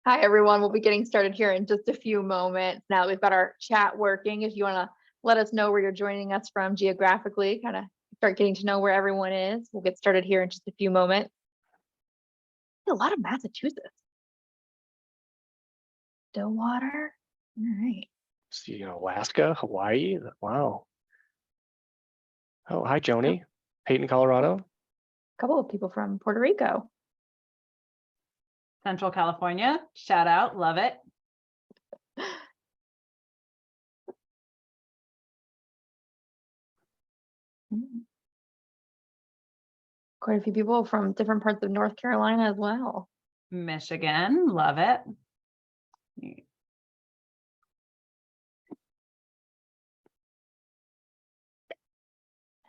Hi, everyone. We'll be getting started here in just a few moments. Now that we've got our chat working, if you want to let us know where you're joining us from geographically, kind of start getting to know where everyone is. We'll get started here in just a few moments. A lot of Massachusetts. Stillwater. All right. See, Alaska, Hawaii. Wow. Oh, hi, Joni. Peyton, Colorado. A couple of people from Puerto Rico. Central California, shout out, love it. Quite a few people from different parts of North Carolina as well. Michigan, love it.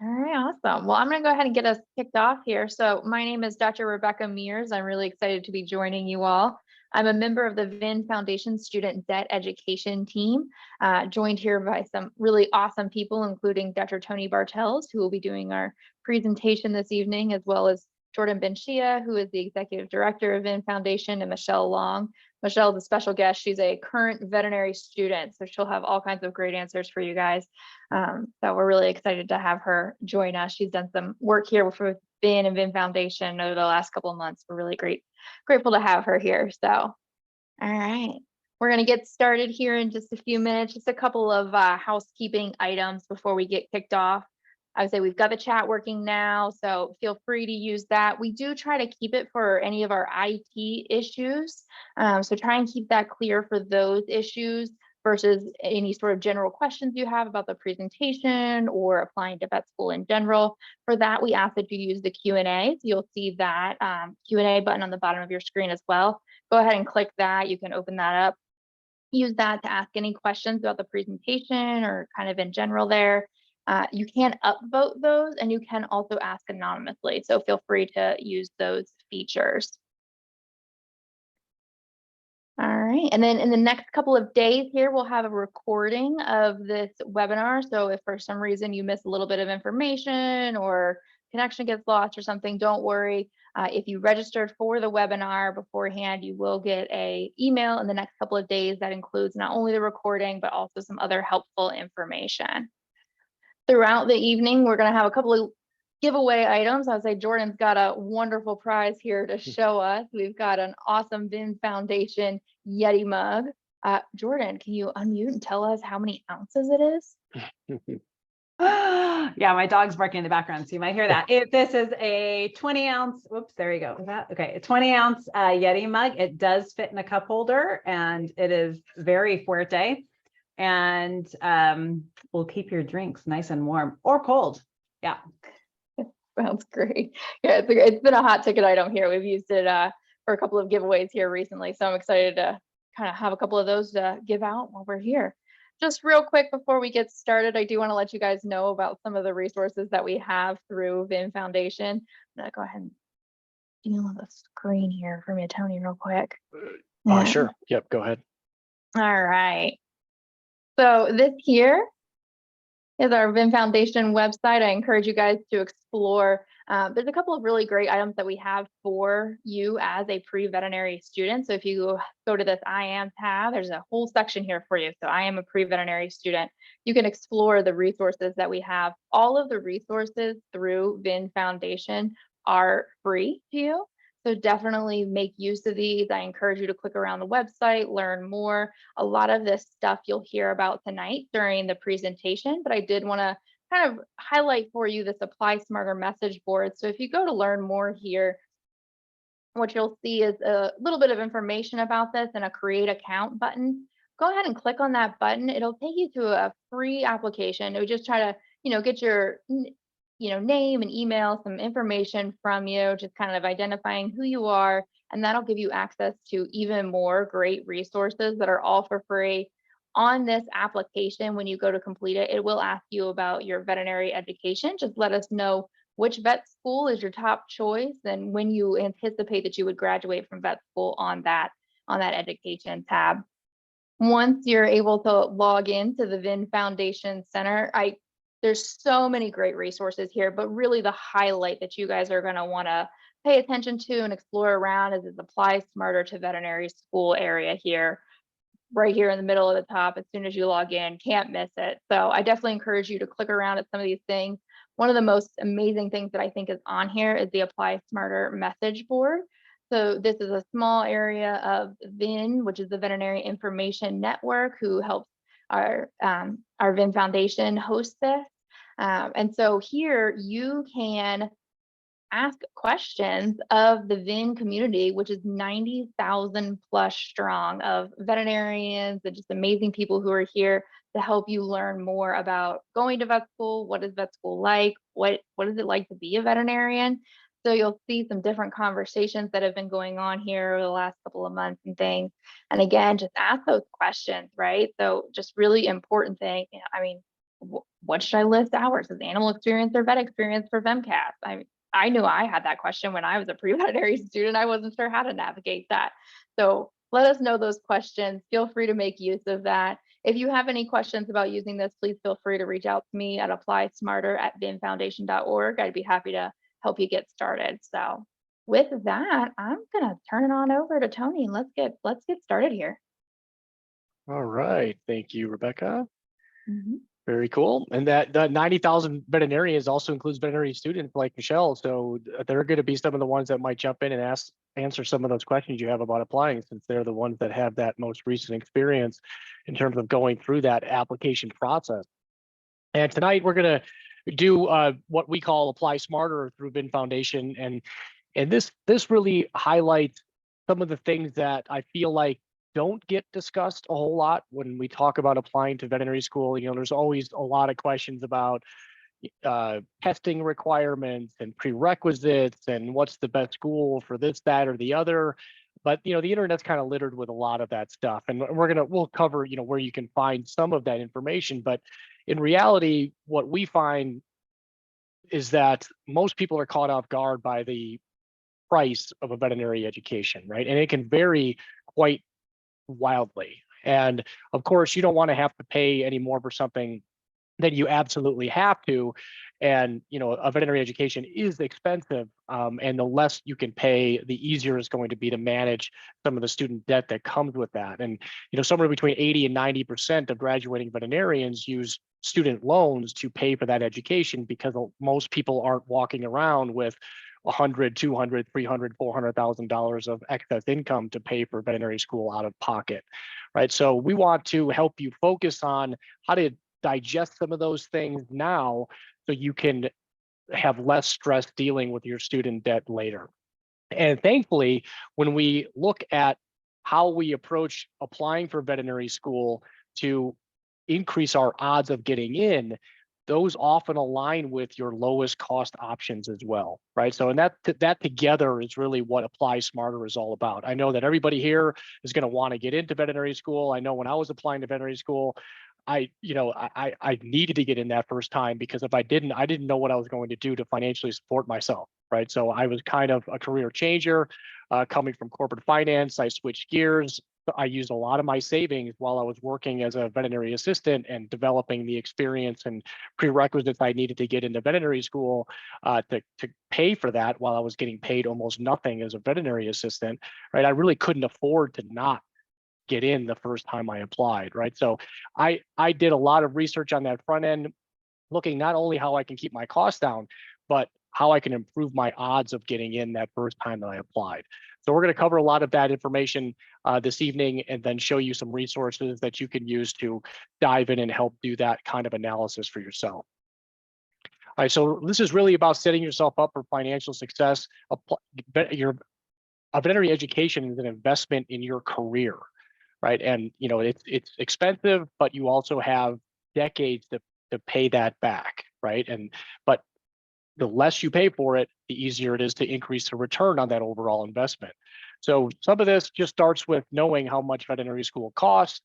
All right, awesome. Well, I'm going to go ahead and get us kicked off here. So my name is Dr. Rebecca Mears. I'm really excited to be joining you all. I'm a member of the VIN Foundation Student Debt Education team, joined here by some really awesome people, including Dr. Tony Bartels, who will be doing our presentation this evening, as well as Jordan Benchia, who is the Executive Director of VIN Foundation, and Michelle Long. Michelle is a special guest. She's a current veterinary student, so she'll have all kinds of great answers for you guys. So we're really excited to have her join us. She's done some work here with VIN and VIN Foundation over the last couple of months. We're really grateful to have her here. So, all right, we're going to get started here in just a few minutes. Just a couple of housekeeping items before we get kicked off. I would say we've got the chat working now, so feel free to use that. We do try to keep it for any of our IT issues. So try and keep that clear for those issues versus any sort of general questions you have about the presentation or applying to vet school in general. For that, we ask that you use the Q&A. So you'll see that Q&A button on the bottom of your screen as well. Go ahead and click that. You can open that up. Use that to ask any questions about the presentation or kind of in general there. You can upvote those, and you can also ask anonymously. So feel free to use those features. All right, and then in the next couple of days here, we'll have a recording of this webinar. So if for some reason you miss a little bit of information or connection gets lost or something, don't worry. If you registered for the webinar beforehand, you will get an email in the next couple of days that includes not only the recording, but also some other helpful information. Throughout the evening, we're going to have a couple of giveaway items. I would say Jordan's got a wonderful prize here to show us. We've got an awesome VIN Foundation Yeti mug. Jordan, can you unmute and tell us how many ounces it is? Yeah, my dog's barking in the background, so you might hear that. This is a 20 ounce, whoops, there you go. Is that okay? A 20 ounce Yeti mug. It does fit in a cup holder, and it is very fuerte. And will keep your drinks nice and warm or cold. Yeah. Sounds great. Yeah, it's been a hot ticket item here. We've used it for a couple of giveaways here recently. So I'm excited to kind of have a couple of those to give out while we're here. Just real quick before we get started, I do want to let you guys know about some of the resources that we have through VIN Foundation. I'm gonna go ahead and deal with the screen here for me, Tony, real quick. Sure. Yep, go ahead. All right. So this here is our VIN Foundation website. I encourage you guys to explore. There's a couple of really great items that we have for you as a pre-veterinary student. So if you go to this I Am tab, there's a whole section here for you. So I am a pre-veterinary student. You can explore the resources that we have. All of the resources through VIN Foundation are free to you. So definitely make use of these. I encourage you to click around the website, learn more. A lot of this stuff you'll hear about tonight during the presentation, but I did want to kind of highlight for you this Apply Smarter message board. So if you go to learn more here, what you'll see is a little bit of information about this and a create account button. Go ahead and click on that button. It'll take you to a free application. It would just try to, get your name and email, some information from you, just kind of identifying who you are, and that'll give you access to even more great resources that are all for free. On this application, when you go to complete it, it will ask you about your veterinary education. Just let us know which vet school is your top choice and when you anticipate that you would graduate from vet school on that education tab. Once you're able to log into the VIN Foundation Center, there's so many great resources here, but really the highlight that you guys are going to want to pay attention to and explore around is this Apply Smarter to Veterinary School area here, right here in the middle of the top. As soon as you log in, can't miss it. So I definitely encourage you to click around at some of these things. One of the most amazing things that I think is on here is the Apply Smarter message board. So this is a small area of VIN, which is the Veterinary Information Network, who helps our VIN Foundation host this. And so here you can ask questions of the VIN community, which is 90,000 plus strong of veterinarians and just amazing people who are here to help you learn more about going to vet school. What is vet school like? What is it like to be a veterinarian? So you'll see some different conversations that have been going on here over the last couple of months and things. And again, just ask those questions, right? So just really important thing. I mean, what should I list hours? Is animal experience or vet experience for VEMCAS? I knew I had that question when I was a pre-veterinary student. I wasn't sure how to navigate that. So let us know those questions. Feel free to make use of that. If you have any questions about using this, please feel free to reach out to me at apply-smarter@vinfoundation.org. I'd be happy to help you get started. So with that, I'm gonna turn it on over to Tony. Let's get started here. All right. Thank you, Rebecca. Mm-hmm. Very cool. And that 90,000 veterinarians also includes veterinary students like Michelle. So they're going to be some of the ones that might jump in and answer some of those questions you have about applying, since they're the ones that have that most recent experience in terms of going through that application process. And tonight we're going to do what we call Apply Smarter through VIN Foundation. And this really highlights some of the things that I feel like don't get discussed a whole lot when we talk about applying to veterinary school. You know, there's always a lot of questions about testing requirements and prerequisites and what's the best school for this, that, or the other. But you know, the internet's kind of littered with a lot of that stuff, and we'll cover, you know, where you can find some of that information. But in reality, what we find is that most people are caught off guard by the price of a veterinary education, right? And it can vary quite wildly. And of course, you don't want to have to pay any more for something than you absolutely have to. And you know, a veterinary education is expensive, and the less you can pay, the easier it's going to be to manage some of the student debt that comes with that. And you know, somewhere between 80 and 90% of graduating veterinarians use student loans to pay for that education, because most people aren't walking around with $100, $200, $300, $400,000 of excess income to pay for veterinary school out of pocket, right? So we want to help you focus on how to digest some of those things now, so you can have less stress dealing with your student debt later. And thankfully, when we look at how we approach applying for veterinary school to increase our odds of getting in, those often align with your lowest cost options as well, right? So, and that together is really what Apply Smarter is all about. I know that everybody here is going to want to get into veterinary school. I know when I was applying to veterinary school, I needed to get in that first time, because if I didn't know what I was going to do to financially support myself, right? So I was kind of a career changer, coming from corporate finance. I switched gears. I used a lot of my savings while I was working as a veterinary assistant and developing the experience and prerequisites I needed to get into veterinary school, to pay for that, while I was getting paid almost nothing as a veterinary assistant, right? I really couldn't afford to not get in the first time I applied, right? So I did a lot of research on that front end, looking not only how I can keep my costs down, but how I can improve my odds of getting in that first time that I applied. So we're going to cover a lot of that information this evening, and then show you some resources that you can use to dive in and help do that kind of analysis for yourself. All right, so this is really about setting yourself up for financial success. A veterinary education is an investment in your career, right? And you know, it's expensive, but you also have decades to pay that back, right? But the less you pay for it, the easier it is to increase the return on that overall investment. So some of this just starts with knowing how much veterinary school costs,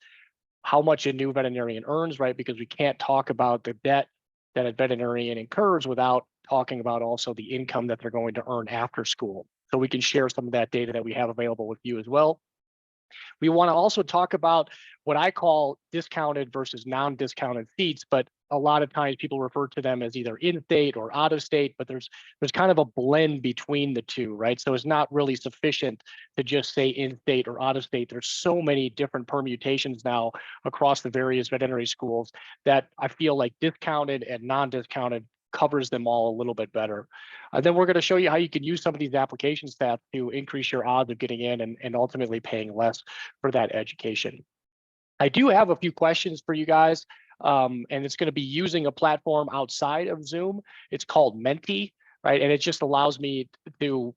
how much a new veterinarian earns, right? Because we can't talk about the debt that a veterinarian incurs without talking about also the income that they're going to earn after school. So we can share some of that data that we have available with you as well. We want to also talk about what I call discounted versus non-discounted seats, but a lot of times people refer to them as either in-state or out-of-state, but there's kind of a blend between the two, right? So it's not really sufficient to just say in-state or out-of-state. There's so many different permutations now across the various veterinary schools that I feel like discounted and non-discounted covers them all a little bit better. Then we're going to show you how you can use some of these application stats to increase your odds of getting in and ultimately paying less for that education. I do have a few questions for you guys, and it's going to be using a platform outside of Zoom. It's called Menti, right? And it just allows me to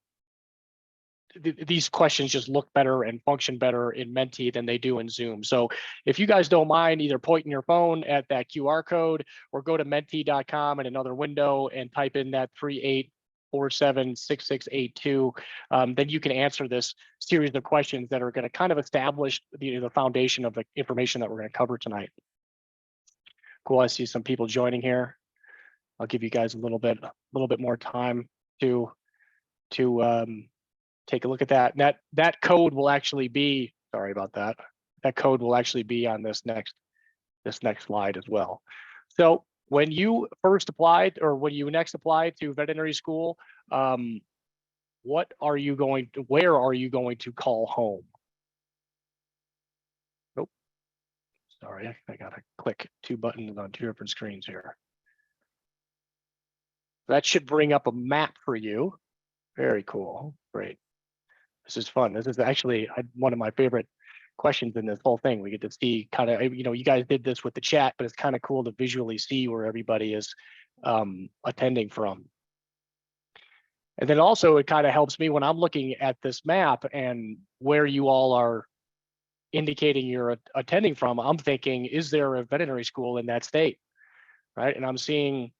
these questions just look better and function better in Menti than they do in Zoom. So if you guys don't mind either pointing your phone at that QR code or go to menti.com in another window and type in that 38476682, then you can answer this series of questions that are going to kind of establish the foundation of the information that we're going to cover tonight. Cool, I see some people joining here. I'll give you guys a little bit more time to take a look at that. And that code will actually be, sorry about that. That code will actually be on this next slide as well. So when you first applied, or when you next applied to veterinary school, where are you going to call home? Nope. Sorry, I gotta click two buttons on two different screens here. That should bring up a map for you. Very cool. Great. This is fun. This is actually one of my favorite questions in this whole thing. We get to see kind of, you guys did this with the chat, but it's kind of cool to visually see where everybody is attending from. And then also it kind of helps me when I'm looking at this map and where you all are indicating you're attending from. I'm thinking, is there a veterinary school in that state, right? And I'm seeing,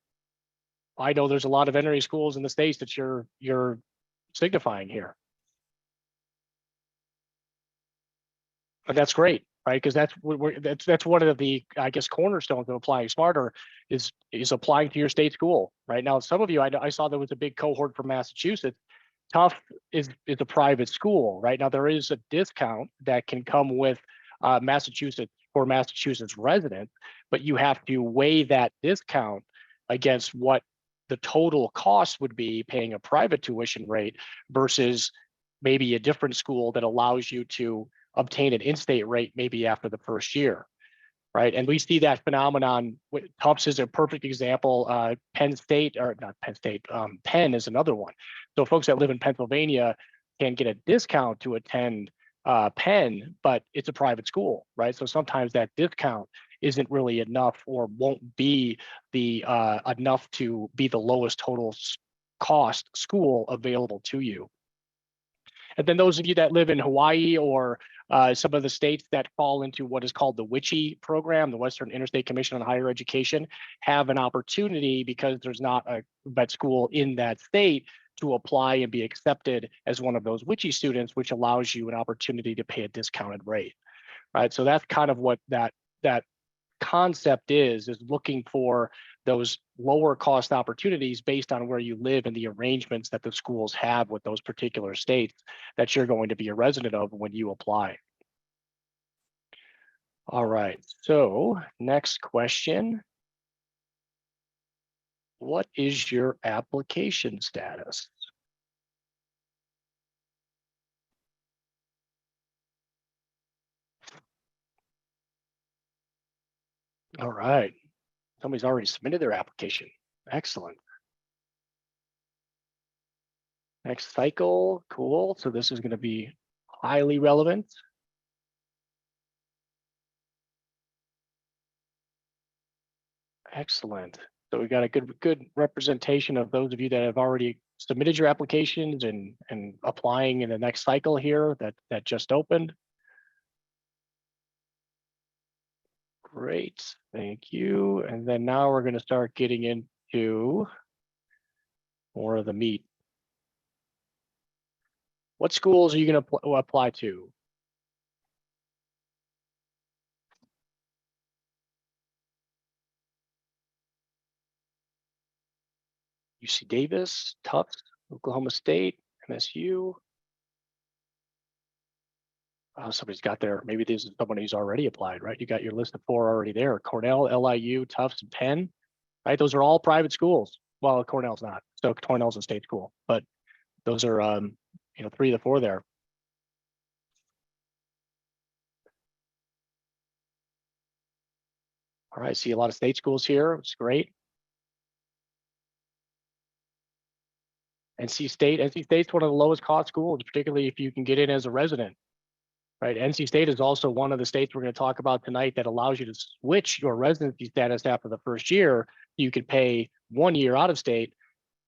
I know there's a lot of veterinary schools in the states that you're signifying here. But that's great, right? Because that's one of the, I guess, cornerstones of applying smarter is applying to your state school. Right now, some of you, I saw there was a big cohort from Massachusetts. Tufts is a private school. Right now, there is a discount that can come with Massachusetts residents, but you have to weigh that discount against what the total cost would be paying a private tuition rate versus maybe a different school that allows you to obtain an in-state rate maybe after the first year, right? And we see that phenomenon. Tufts is a perfect example. Penn State, or not Penn State, Penn is another one. So folks that live in Pennsylvania can get a discount to attend Penn, but it's a private school, right? So sometimes that discount isn't really enough or won't be the enough to be the lowest total cost school available to you. And then those of you that live in Hawaii or some of the states that fall into what is called the WICHE program, the Western Interstate Commission on Higher Education, have an opportunity, because there's not a vet school in that state, to apply and be accepted as one of those WICHE students, which allows you an opportunity to pay a discounted rate, right? So that's kind of what that concept is looking for those lower cost opportunities based on where you live and the arrangements that the schools have with those particular states that you're going to be a resident of when you apply. All right, so next question. What is your application status? All right, somebody's already submitted their application. Excellent. Next cycle, cool. So this is going to be highly relevant. Excellent. So we got a good representation of those of you that have already submitted your applications and applying in the next cycle here that just opened. Great, thank you. And then now we're going to start getting into more of the meat. What schools are you going to apply to? UC Davis, Tufts, Oklahoma State, MSU. Somebody's got their, maybe this is someone who's already applied, right? You got your list of 4 already there. Cornell, LIU, Tufts, and Penn, right? Those are all private schools. Well, Cornell's not. So Cornell's a state school, but those are, 3 of the 4 there. All right, see a lot of state schools here. It's great. NC State's one of the lowest cost schools, particularly if you can get in as a resident, right? NC State is also one of the states we're going to talk about tonight that allows you to switch your residency status after the first year. You could pay 1 year out of state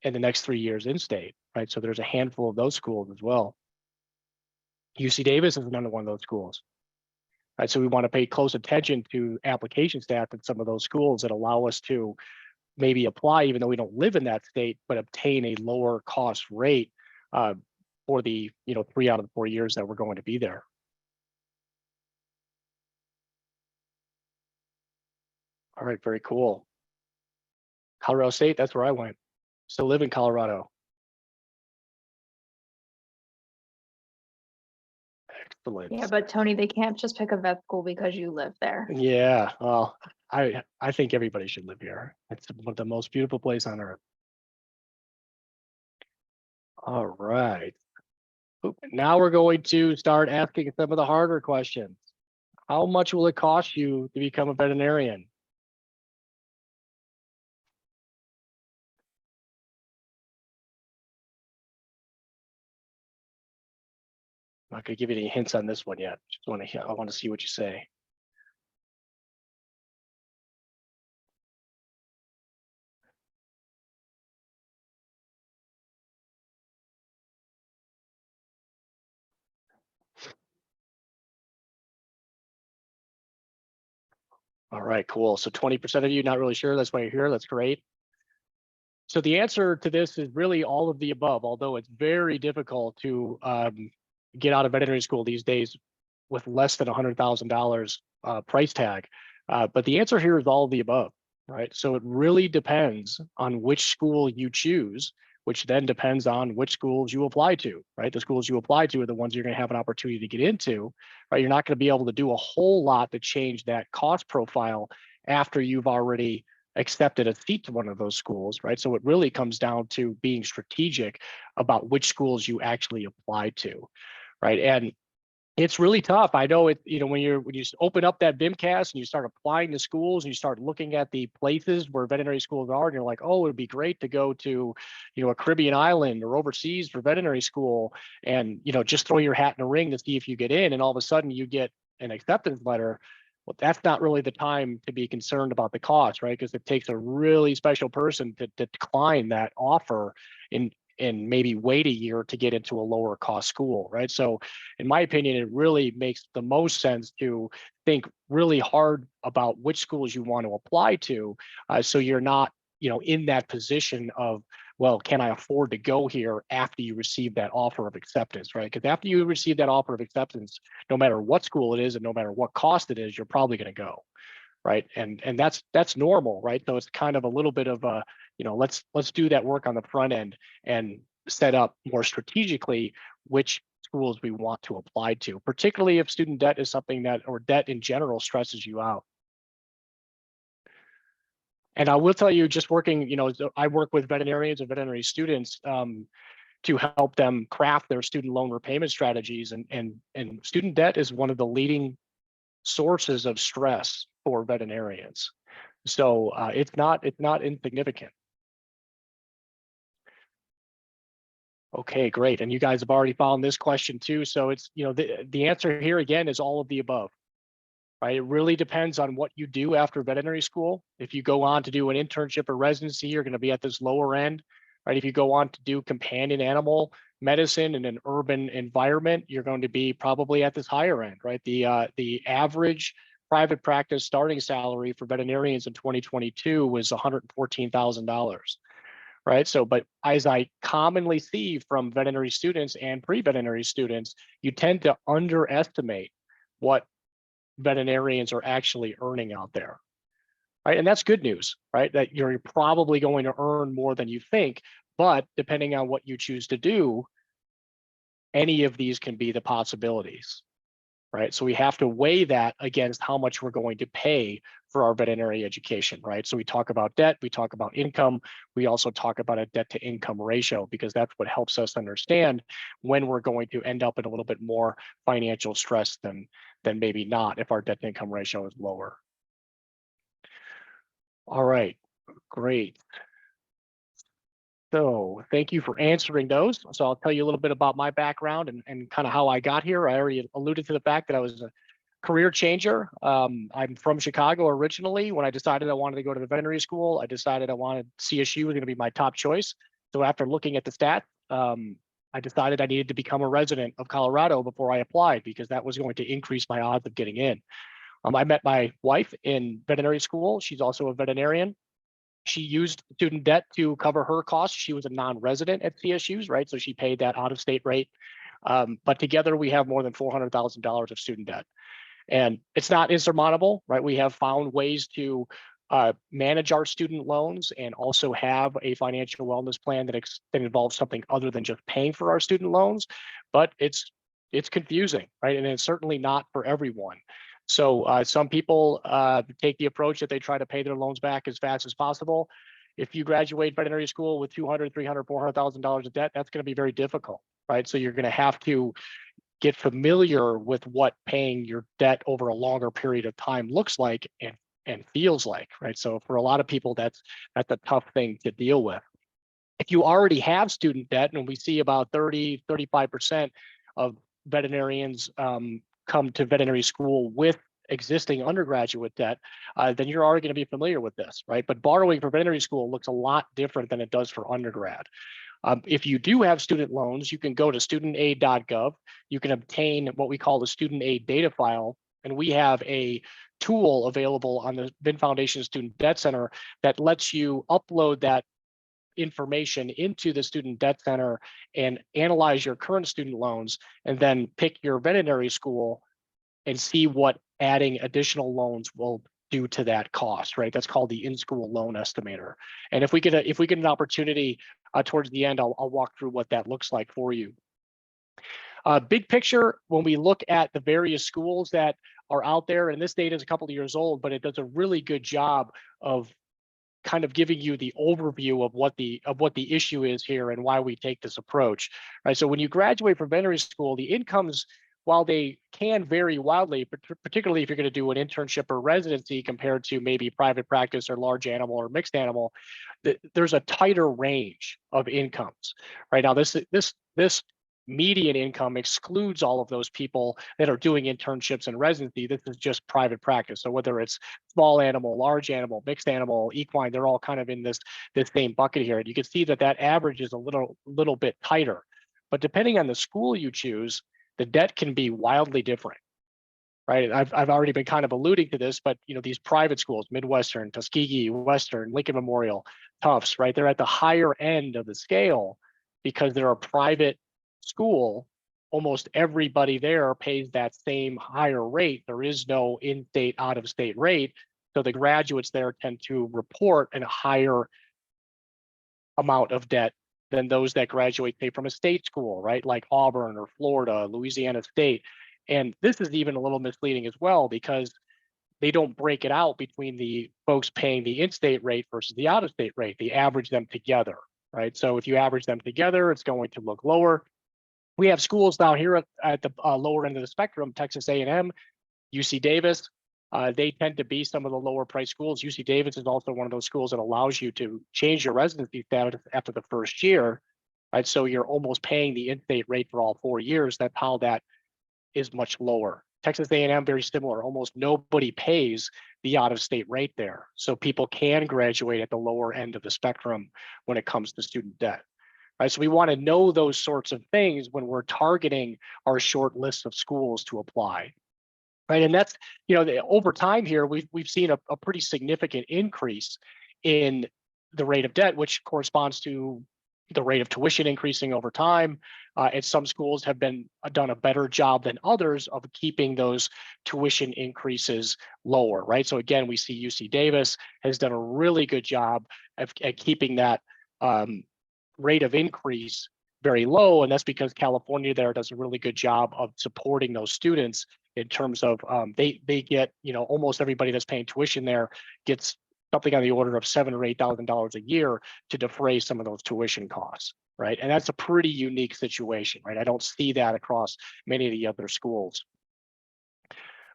and the next 3 years in state, right? So there's a handful of those schools as well. UC Davis is another one of those schools, right? So we want to pay close attention to application stats at some of those schools that allow us to maybe apply, even though we don't live in that state, but obtain a lower cost rate for the 3 out of the 4 years that we're going to be there. All right, very cool. Colorado State, that's where I went. Still live in Colorado. Excellent. Yeah, but Tony, they can't just pick a vet school because you live there. Yeah, well, I think everybody should live here. It's one of the most beautiful places on earth. All right. Now we're going to start asking some of the harder questions. How much will it cost you to become a veterinarian? I'm not going to give you any hints on this one yet. I want to see what you say. All right, cool. So 20% of you not really sure. That's why you're here. That's great. So the answer to this is really all of the above, although it's very difficult to get out of veterinary school these days with less than $100,000 price tag. But the answer here is all of the above, right? So it really depends on which school you choose, which then depends on which schools you apply to, right? The schools you apply to are the ones you're going to have an opportunity to get into, right? You're not going to be able to do a whole lot to change that cost profile after you've already accepted a seat to one of those schools, right? So it really comes down to being strategic about which schools you actually apply to, right? And it's really tough. I know it, when you open up that BIMcast and you start applying to schools and you start looking at the places where veterinary schools are, and you're like, oh, it'd be great to go to, a Caribbean island or overseas for veterinary school and, just throw your hat in the ring to see if you get in. And all of a sudden you get an acceptance letter. Well, that's not really the time to be concerned about the cost, right? Because it takes a really special person to decline that offer and maybe wait a year to get into a lower cost school, right? So in my opinion, it really makes the most sense to think really hard about which schools you want to apply to. So you're not, in that position of, well, can I afford to go here after you receive that offer of acceptance, right? Because after you receive that offer of acceptance, no matter what school it is and no matter what cost it is, you're probably going to go, right? And that's normal, right? So it's kind of a little bit of a, let's do that work on the front end and set up more strategically which schools we want to apply to, particularly if student debt is something that, or debt in general, stresses you out. And I will tell you, just working, I work with veterinarians and veterinary students to help them craft their student loan repayment strategies. And student debt is one of the leading sources of stress for veterinarians. So it's not insignificant. Okay, great. And you guys have already found this question too. So it's, the answer here again is all of the above, right? It really depends on what you do after veterinary school. If you go on to do an internship or residency, you're going to be at this lower end, right? If you go on to do companion animal medicine in an urban environment, you're going to be probably at this higher end, right? The average private practice starting salary for veterinarians in 2022 was $114,000. Right. So, but as I commonly see from veterinary students and pre-veterinary students, you tend to underestimate what veterinarians are actually earning out there. Right. And that's good news, right? That you're probably going to earn more than you think, but depending on what you choose to do, any of these can be the possibilities. right? So we have to weigh that against how much we're going to pay for our veterinary education, right? So we talk about debt, we talk about income, we also talk about a debt to income ratio, because that's what helps us understand when we're going to end up in a little bit more financial stress than maybe not if our debt to income ratio is lower. All right, great. So thank you for answering those. So I'll tell you a little bit about my background and kind of how I got here. I already alluded to the fact that I was a career changer. I'm from Chicago originally. When I decided I wanted to go to the veterinary school, I decided I wanted CSU was going to be my top choice. So after looking at the stats, I decided I needed to become a resident of Colorado before I applied, because that was going to increase my odds of getting in. I met my wife in veterinary school. She's also a veterinarian. She used student debt to cover her costs. She was a non-resident at CSU's, right? So she paid that out-of-state rate. But together we have more than $400,000 of student debt. And it's not insurmountable, right? We have found ways to manage our student loans and also have a financial wellness plan that involves something other than just paying for our student loans. But it's confusing, right? And it's certainly not for everyone. So some people take the approach that they try to pay their loans back as fast as possible. If you graduate veterinary school with $200,000, $300,000, $400,000 of debt, that's going to be very difficult, right? So you're going to have to get familiar with what paying your debt over a longer period of time looks like and feels like, right? So for a lot of people, that's a tough thing to deal with. If you already have student debt, and we see about 35% of veterinarians come to veterinary school with existing undergraduate debt, then you're already going to be familiar with this, right? But borrowing for veterinary school looks a lot different than it does for undergrad. If you do have student loans, you can go to studentaid.gov. You can obtain what we call the student aid data file. And we have a tool available on the Vint Foundation Student Debt Center that lets you upload that information into the Student Debt Center and analyze your current student loans, and then pick your veterinary school and see what adding additional loans will do to that cost, right? That's called the in-school loan estimator. And if we get an opportunity towards the end, I'll walk through what that looks like for you. Big picture, when we look at the various schools that are out there, and this data is a couple of years old, but it does a really good job of kind of giving you the overview of what the issue is here and why we take this approach, right? So when you graduate from veterinary school, the incomes, while they can vary wildly, particularly if you're going to do an internship or residency compared to maybe private practice or large animal or mixed animal, there's a tighter range of incomes. Right now, this median income excludes all of those people that are doing internships and residency. This is just private practice. So whether it's small animal, large animal, mixed animal, equine, they're all kind of in this same bucket here. And you can see that average is a little bit tighter. But depending on the school you choose, the debt can be wildly different, right? I've already been kind of alluding to this, but these private schools, Midwestern, Tuskegee, Western, Lincoln Memorial, Tufts, right? They're at the higher end of the scale because they're a private school. Almost everybody there pays that same higher rate. There is no in-state, out-of-state rate. So the graduates there tend to report a higher amount of debt than those that graduate, say, from a state school, right? Like Auburn or Florida, Louisiana State. And this is even a little misleading as well, because they don't break it out between the folks paying the in-state rate versus the out-of-state rate. They average them together, right? So if you average them together, it's going to look lower. We have schools down here at the lower end of the spectrum, Texas A&M, UC Davis. They tend to be some of the lower price schools. UC Davis is also one of those schools that allows you to change your residency status after the first year, right? So you're almost paying the in-state rate for all 4 years. That's how that is much lower. Texas A&M, very similar. Almost nobody pays the out-of-state rate there. So people can graduate at the lower end of the spectrum when it comes to student debt. Right, so we want to know those sorts of things when we're targeting our short list of schools to apply. Right, and that's, over time here, we've seen a pretty significant increase in the rate of debt, which corresponds to the rate of tuition increasing over time. And some schools have done a better job than others of keeping those tuition increases lower, right? So again, we see UC Davis has done a really good job at keeping that rate of increase very low, and that's because California there does a really good job of supporting those students in terms of they get, you know, almost everybody that's paying tuition there gets something on the order of $7,000 or $8,000 a year to defray some of those tuition costs, right? And that's a pretty unique situation, right? I don't see that across many of the other schools.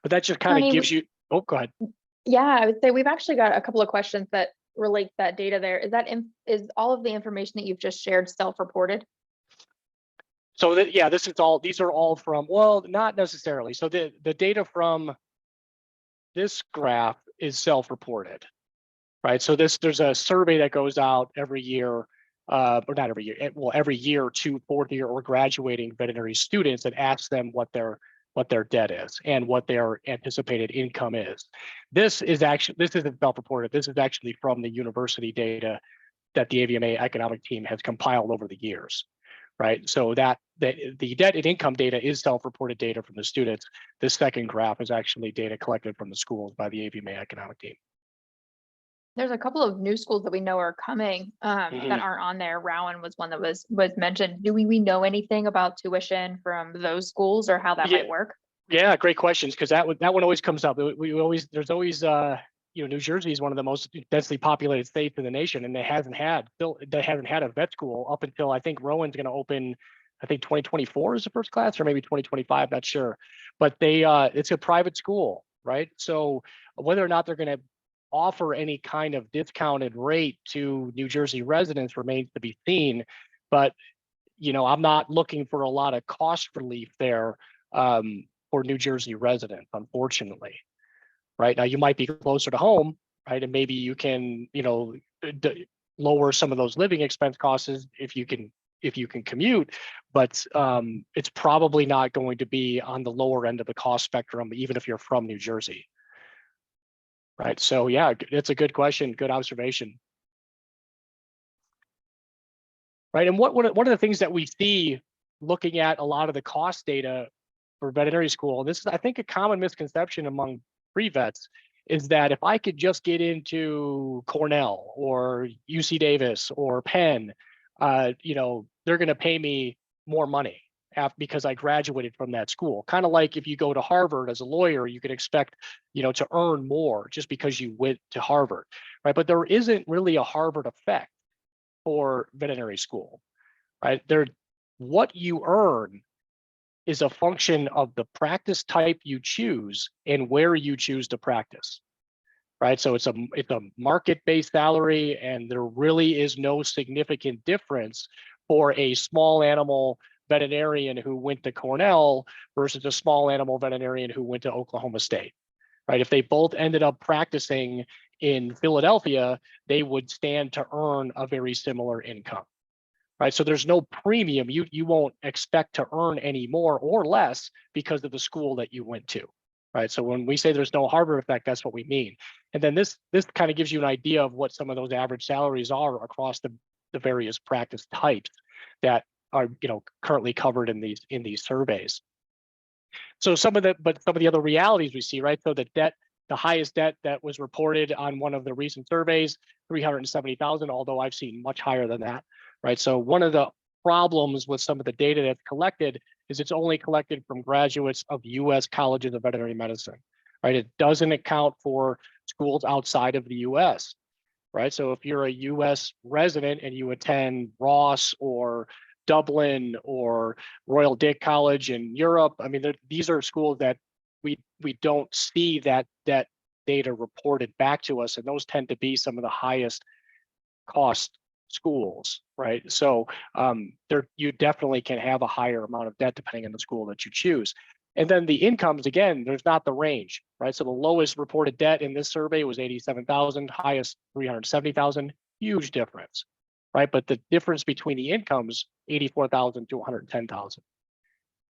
But that just kind of Tony, gives you, oh, go ahead. Yeah, I would say we've actually got a couple of questions that relate to that data there. Is all of the information that you've just shared self-reported? So that, yeah, these are all from, well, not necessarily. So the data from this graph is self-reported, right? So there's a survey that goes out every year, or not every year, well, every year to fourth year or graduating veterinary students and asks them what their debt is and what their anticipated income is. This isn't self-reported. This is actually from the university data that the AVMA economic team has compiled over the years, right? So that the debt and income data is self-reported data from the students. This second graph is actually data collected from the schools by the AVMA economic team. There's a couple of new schools that we know are coming that aren't on there. Rowan was one that was mentioned. Do we know anything about tuition from those schools or how that might work? Yeah, great questions, because that one always comes up. There's always you know, New Jersey is one of the most densely populated states in the nation, and they haven't had a vet school up until, I think Rowan's going to open, I think 2024 is the first class, or maybe 2025, not sure. But it's a private school, right? So whether or not they're going to offer any kind of discounted rate to New Jersey residents remains to be seen. But, you know, I'm not looking for a lot of cost relief there for New Jersey residents, unfortunately. Right now, you might be closer to home, right? And maybe you can, you know, lower some of those living expense costs if you can commute, but it's probably not going to be on the lower end of the cost spectrum, even if you're from New Jersey. Right. So yeah, it's a good question. Good observation. Right. And one of the things that we see looking at a lot of the cost data for veterinary school, and this is, I think, a common misconception among pre-vets, is that if I could just get into Cornell or UC Davis or Penn, you know, they're going to pay me more money because I graduated from that school. Kind of like if you go to Harvard as a lawyer, you could expect, you know, to earn more just because you went to Harvard, right? But there isn't really a Harvard effect for veterinary school, right? What you earn is a function of the practice type you choose and where you choose to practice, right? So it's a market-based salary, and there really is no significant difference for a small animal veterinarian who went to Cornell versus a small animal veterinarian who went to Oklahoma State, right? If they both ended up practicing in Philadelphia, they would stand to earn a very similar income. Right, so there's no premium. You won't expect to earn any more or less because of the school that you went to, right? So when we say there's no Harvard effect, that's what we mean. And then this kind of gives you an idea of what some of those average salaries are across the various practice types that are, you know, currently covered in these surveys. So some of the other realities we see, right? So the highest debt that was reported on one of the recent surveys, 370,000, although I've seen much higher than that. Right. So one of the problems with some of the data that's collected is it's only collected from graduates of U.S. colleges of veterinary medicine. Right. It doesn't account for schools outside of the U.S. Right. So if you're a U.S. resident and you attend Ross or Dublin or Royal Dick College in Europe, I mean, these are schools that we don't see that data reported back to us, and those tend to be some of the highest cost schools, right? So you definitely can have a higher amount of debt depending on the school that you choose. And then the incomes, again, there's not the range, right? So the lowest reported debt in this survey was 87,000, highest 370,000, huge difference, right? But the difference between the incomes, 84,000 to 110,000,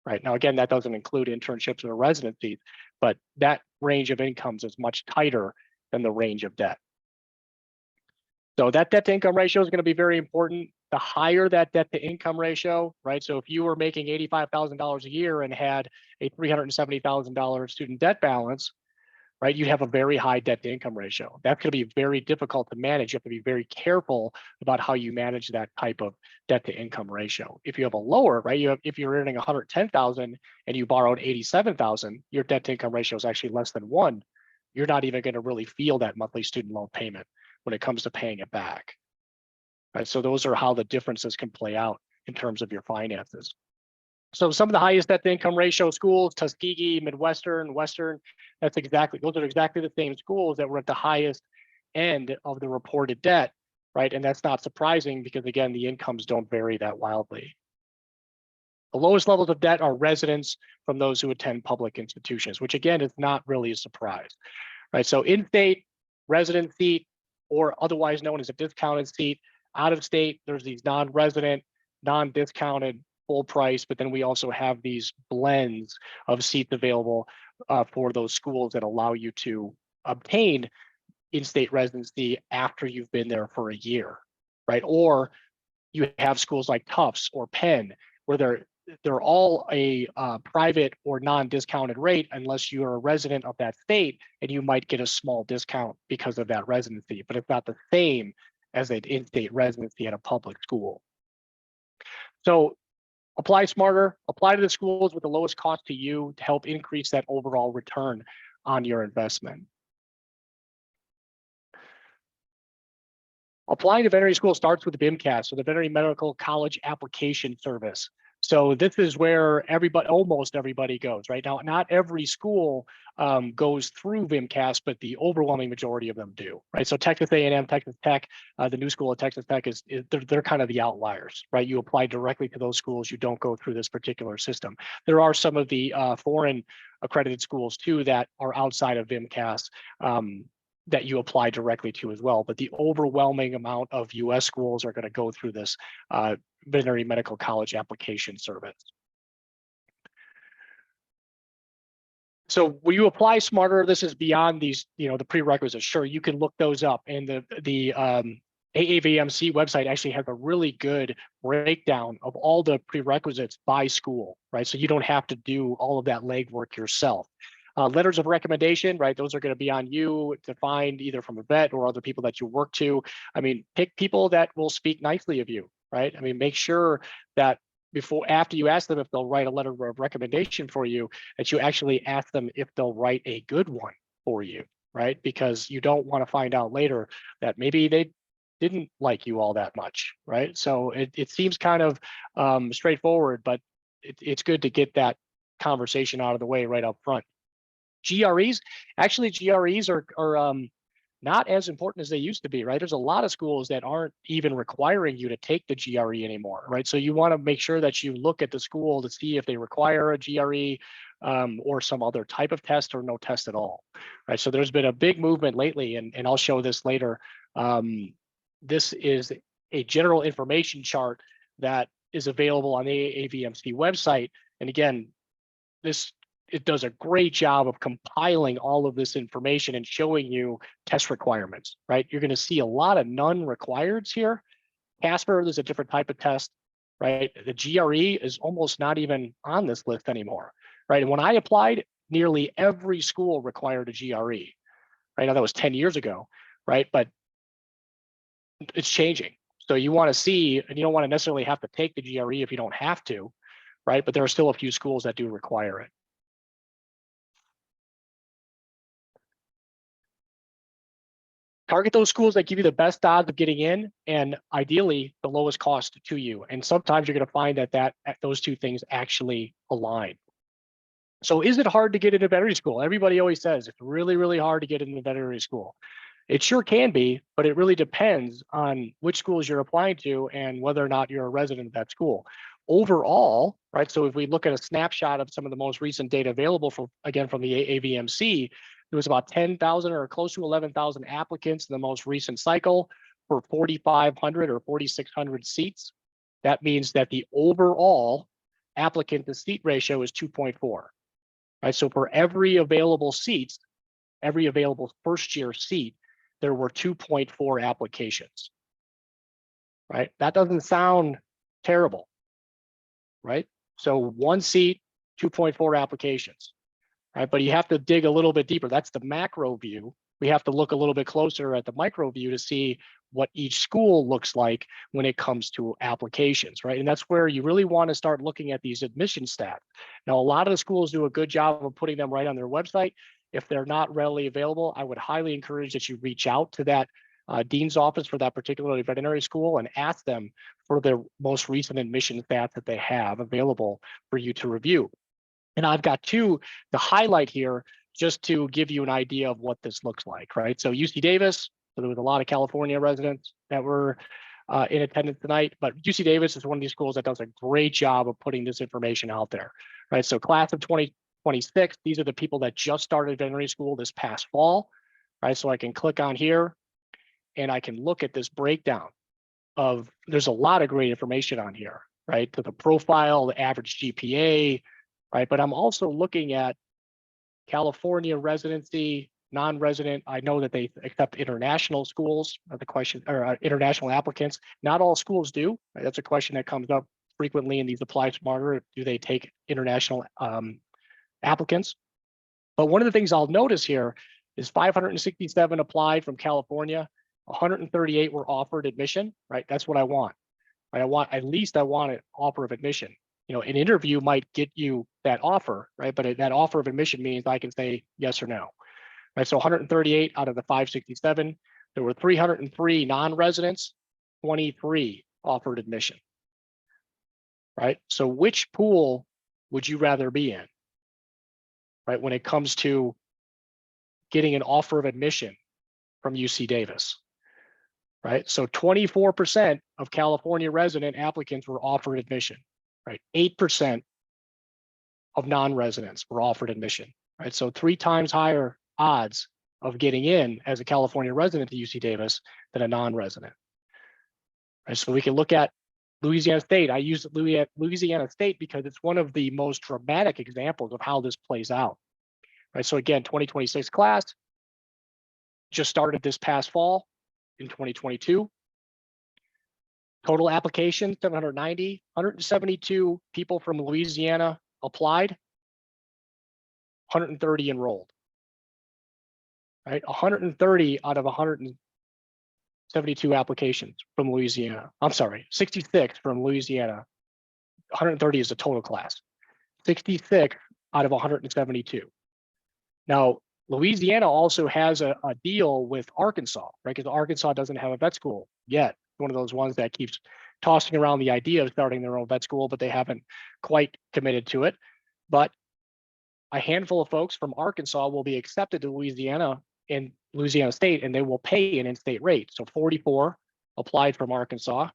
right? Now, again, that doesn't include internships or residencies, but that range of incomes is much tighter than the range of debt. So that debt to income ratio is going to be very important. The higher that debt to income ratio, right? So if you were making $85,000 a year and had a $370,000 student debt balance, right? You'd have a very high debt to income ratio. That's going to be very difficult to manage. You have to be very careful about how you manage that type of debt to income ratio. If you have a lower, right? If you're earning 110,000 and you borrowed 87,000, your debt to income ratio is actually less than 1. You're not even going to really feel that monthly student loan payment when it comes to paying it back. Right? So those are how the differences can play out in terms of your finances. So some of the highest debt to income ratio schools, Tuskegee, Midwestern, Western, those are exactly the same schools that were at the highest end of the reported debt, right? And that's not surprising because again, the incomes don't vary that wildly. The lowest levels of debt are residents from those who attend public institutions, which again is not really a surprise, right? So in-state, resident seat, or otherwise known as a discounted seat. Out of state, there's these non-resident, non-discounted, full price, but then we also have these blends of seats available for those schools that allow you to obtain in-state residency after you've been there for a year, right? Or you have schools like Tufts or Penn, where they're all a private or non-discounted rate unless you're a resident of that state, and you might get a small discount because of that residency, but it's not the same as an in-state residency at a public school. So apply smarter, apply to the schools with the lowest cost to you to help increase that overall return on your investment. Applying to veterinary school starts with the VMCAS, so the Veterinary Medical College Application Service. So this is where almost everybody goes, right? Now, not every school goes through VMCAS, but the overwhelming majority of them do, right? So Texas A&M, Texas Tech, the new school at Texas Tech they're kind of the outliers, right? You apply directly to those schools. You don't go through this particular system. There are some of the foreign accredited schools too that are outside of VMCAS that you apply directly to as well. But the overwhelming amount of US schools are going to go through this Veterinary Medical College Application Service. So when you apply smarter, this is beyond these, the prerequisites. Sure, you can look those up, and the AAVMC website actually has a really good breakdown of all the prerequisites by school, right? So you don't have to do all of that legwork yourself. Letters of recommendation, right? Those are going to be on you to find either from a vet or other people that you work to. I mean, pick people that will speak nicely of you, right? I mean, make sure that after you ask them if they'll write a letter of recommendation for you, that you actually ask them if they'll write a good one for you, right? Because you don't want to find out later that maybe they didn't like you all that much, right? So it seems kind of straightforward, but it's good to get that conversation out of the way right up front. GREs are not as important as they used to be, right? There's a lot of schools that aren't even requiring you to take the GRE anymore, right? So you want to make sure that you look at the school to see if they require a GRE or some other type of test or no test at all, right? So there's been a big movement lately, and I'll show this later. This is a general information chart that is available on the AAVMC website. And again, it does a great job of compiling all of this information and showing you test requirements, right? You're going to see a lot of non-requireds here. Casper, there's a different type of test, right? The GRE is almost not even on this list anymore, right? And when I applied, nearly every school required a GRE, right? Now that was 10 years ago, right? But it's changing. So you want to see, and you don't want to necessarily have to take the GRE if you don't have to, right? But there are still a few schools that do require it. Target those schools that give you the best odds of getting in, and ideally the lowest cost to you. And sometimes you're going to find that those two things actually align. So is it hard to get into veterinary school? Everybody always says it's really, really hard to get into veterinary school. It sure can be, but it really depends on which schools you're applying to and whether or not you're a resident of that school. Overall, right? So if we look at a snapshot of some of the most recent data available from the AAVMC, there was about 10,000 or close to 11,000 applicants in the most recent cycle for 4,500 or 4,600 seats. That means that the overall applicant to seat ratio is 2.4, right? So for every available seat, every available first year seat, there were 2.4 applications, right? That doesn't sound terrible, right? So one seat, 2.4 applications. right? But you have to dig a little bit deeper. That's the macro view. We have to look a little bit closer at the micro view to see what each school looks like when it comes to applications, right? And that's where you really want to start looking at these admission stats. Now, a lot of the schools do a good job of putting them right on their website. If they're not readily available, I would highly encourage that you reach out to that dean's office for that particular veterinary school and ask them for their most recent admission stats that they have available for you to review. And I've got two to highlight here just to give you an idea of what this looks like, right? So UC Davis, so there was a lot of California residents that were in attendance tonight, but UC Davis is one of these schools that does a great job of putting this information out there, right? So class of 2026, these are the people that just started veterinary school this past fall, right? So I can click on here and I can look at this breakdown of, there's a lot of great information on here, right? To the profile, the average GPA, right? But I'm also looking at California residency, non-resident. I know that they accept international schools. The question, or international applicants. Not all schools do. Right? That's a question that comes up frequently in these Apply Smarter. Do they take international applicants? But one of the things I'll notice here is 567 applied from California. 138 were offered admission. Right, that's what I want. Right? I want an offer of admission. You know, an interview might get you that offer, right? But that offer of admission means I can say yes or no, right? So 138 out of the 567, there were 303 non-residents, 23 offered admission, right? So which pool would you rather be in, right? When it comes to getting an offer of admission from UC Davis, right? So 24% of California resident applicants were offered admission. Right, 8% of non-residents were offered admission, right? So 3 times higher odds of getting in as a California resident to UC Davis than a non-resident. Right, so we can look at Louisiana State. I use Louisiana State because it's one of the most dramatic examples of how this plays out. Right, so again, 2026 class just started this past fall in 2022. Total applications, 790, 172 people from Louisiana applied, 130 enrolled, right? 130 out of 172 applications from Louisiana. I'm sorry, 66 from Louisiana. 130 is the total class. 66 out of 172. Now, Louisiana also has a deal with Arkansas, right? Because Arkansas doesn't have a vet school yet. One of those ones that keeps tossing around the idea of starting their own vet school, but they haven't quite committed to it. But a handful of folks from Arkansas will be accepted to Louisiana and Louisiana State, and they will pay an in-state rate. So 44 applied from Arkansas,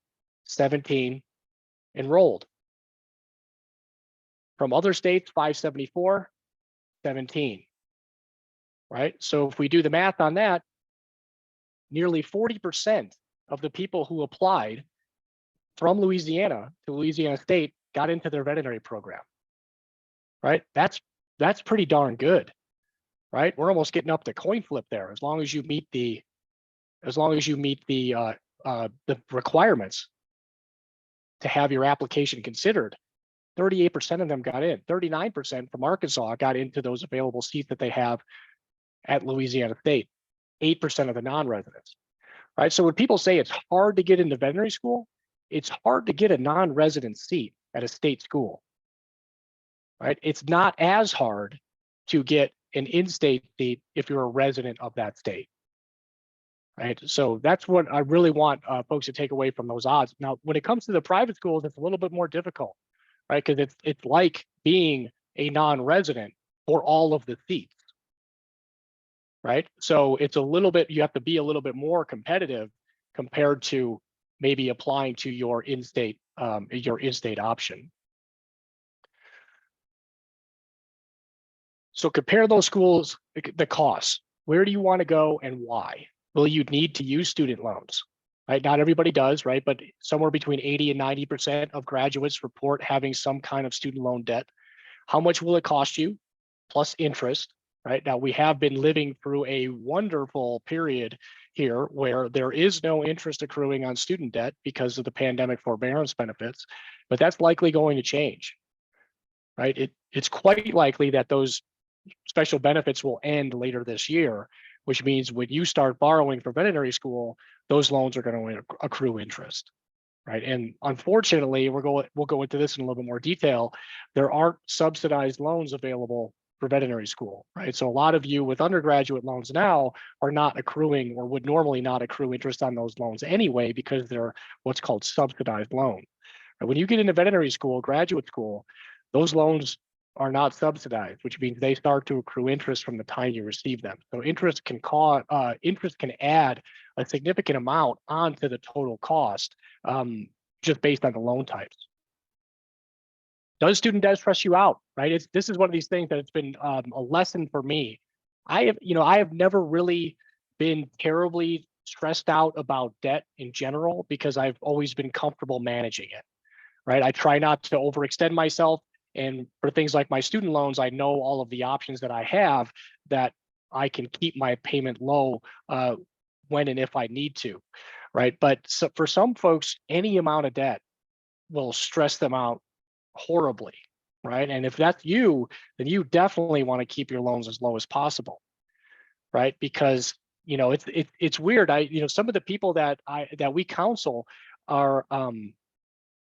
17 enrolled. From other states, 574, 17. Right? So if we do the math on that, nearly 40% of the people who applied from Louisiana to Louisiana State got into their veterinary program, right? That's pretty darn good, right? We're almost getting up to coin flip there. As long as you meet the requirements to have your application considered, 38% of them got in. 39% from Arkansas got into those available seats that they have at Louisiana State. 8% of the non-residents. Right. So when people say it's hard to get into veterinary school, it's hard to get a non-resident seat at a state school. Right. It's not as hard to get an in-state seat if you're a resident of that state. Right. So that's what I really want folks to take away from those odds. Now, when it comes to the private schools, it's a little bit more difficult, right? Because it's like being a non-resident for all of the seats. Right. So it's a little bit, you have to be a little bit more competitive compared to maybe applying to your in-state option. So compare those schools, the costs. Where do you want to go and why? Will you need to use student loans? Right. Not everybody does, right? But somewhere between 80 and 90% of graduates report having some kind of student loan debt. How much will it cost you? Plus interest. Right now, we have been living through a wonderful period here where there is no interest accruing on student debt because of the pandemic forbearance benefits, but that's likely going to change. Right? It's quite likely that those special benefits will end later this year, which means when you start borrowing for veterinary school, those loans are going to accrue interest, right? And unfortunately, we'll go into this in a little bit more detail. There aren't subsidized loans available for veterinary school, right? So a lot of you with undergraduate loans now are not accruing, or would normally not accrue interest on those loans anyway, because they're what's called subsidized loan. When you get into veterinary school, graduate school, those loans are not subsidized, which means they start to accrue interest from the time you receive them. So interest can add a significant amount onto the total cost, just based on the loan types. Does student debt stress you out, right? This is one of these things that it's been a lesson for me. I have never really been terribly stressed out about debt in general, because I've always been comfortable managing it, right? I try not to overextend myself. And for things like my student loans, I know all of the options that I have that I can keep my payment low when and if I need to, right? But so for some folks, any amount of debt will stress them out horribly, right? And if that's you, then you definitely want to keep your loans as low as possible, right? Because it's weird. Some of the people that we counsel are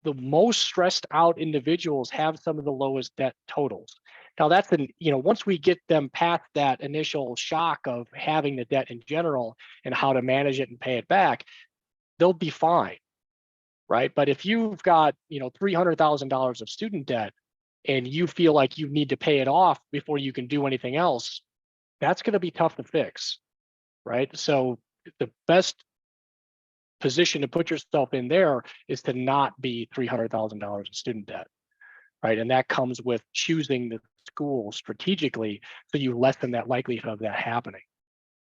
the most stressed out individuals have some of the lowest debt totals. Now that's once we get them past that initial shock of having the debt in general and how to manage it and pay it back, they'll be fine, right? But if you've got, $300,000 of student debt and you feel like you need to pay it off before you can do anything else, that's going to be tough to fix, right? So the best position to put yourself in there is to not be $300,000 in student debt, right? And that comes with choosing the school strategically so you lessen that likelihood of that happening.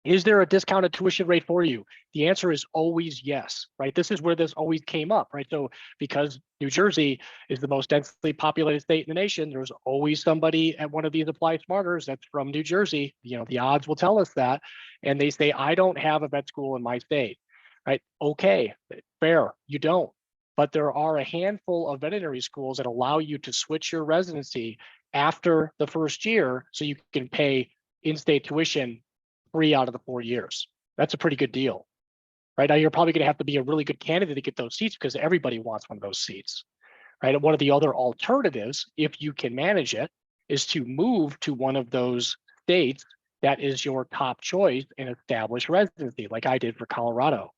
Is there a discounted tuition rate for you? The answer is always yes, right? This is where this always came up, right? So because New Jersey is the most densely populated state in the nation, there's always somebody at one of these Apply Smarters that's from New Jersey. The odds will tell us that. And they say, I don't have a vet school in my state, right? Okay, fair, you don't. But there are a handful of veterinary schools that allow you to switch your residency after the first year so you can pay in-state tuition 3 out of the 4 years. That's a pretty good deal. Right now, you're probably going to have to be a really good candidate to get those seats because everybody wants one of those seats. Right. And one of the other alternatives, if you can manage it, is to move to one of those states that is your top choice and establish residency, like I did for Colorado.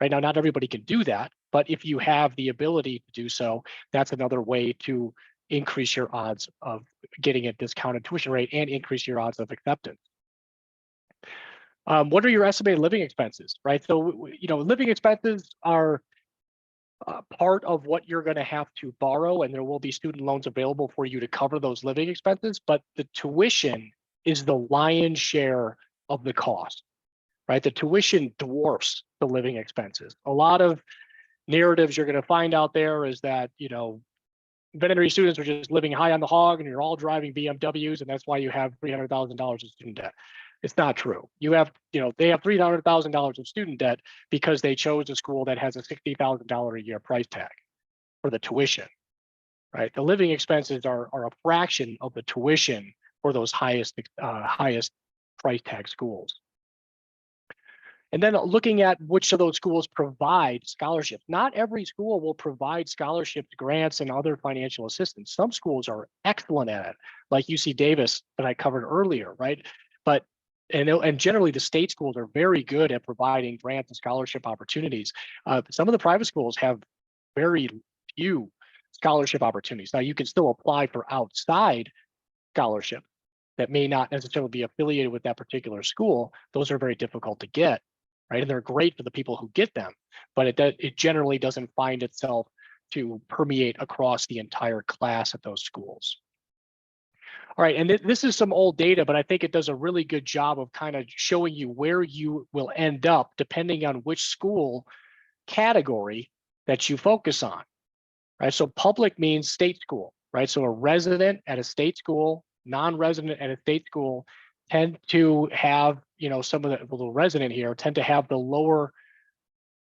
Right now, not everybody can do that, but if you have the ability to do so, that's another way to increase your odds of getting a discounted tuition rate and increase your odds of acceptance. What are your estimated living expenses, right? So, living expenses are part of what you're going to have to borrow, and there will be student loans available for you to cover those living expenses, but the tuition is the lion's share of the cost, right? The tuition dwarfs the living expenses. A lot of narratives you're going to find out there is that, veterinary students are just living high on the hog and you're all driving BMWs, and that's why you have $300,000 of student debt. It's not true. They have $300,000 of student debt because they chose a school that has a $60,000 a year price tag for the tuition, right? The living expenses are a fraction of the tuition for those highest price tag schools. And then looking at which of those schools provide scholarships. Not every school will provide scholarships, grants, and other financial assistance. Some schools are excellent at it, like UC Davis that I covered earlier, right? And generally the state schools are very good at providing grants and scholarship opportunities. Some of the private schools have very few scholarship opportunities. Now you can still apply for outside scholarship that may not necessarily be affiliated with that particular school. Those are very difficult to get, right? And they're great for the people who get them, but it generally doesn't find itself to permeate across the entire class at those schools. All right, and this is some old data, but I think it does a really good job of kind of showing you where you will end up depending on which school category that you focus on, right? So public means state school, right? So a resident at a state school, non-resident at a state school tend to have, some of the resident here tend to have the lower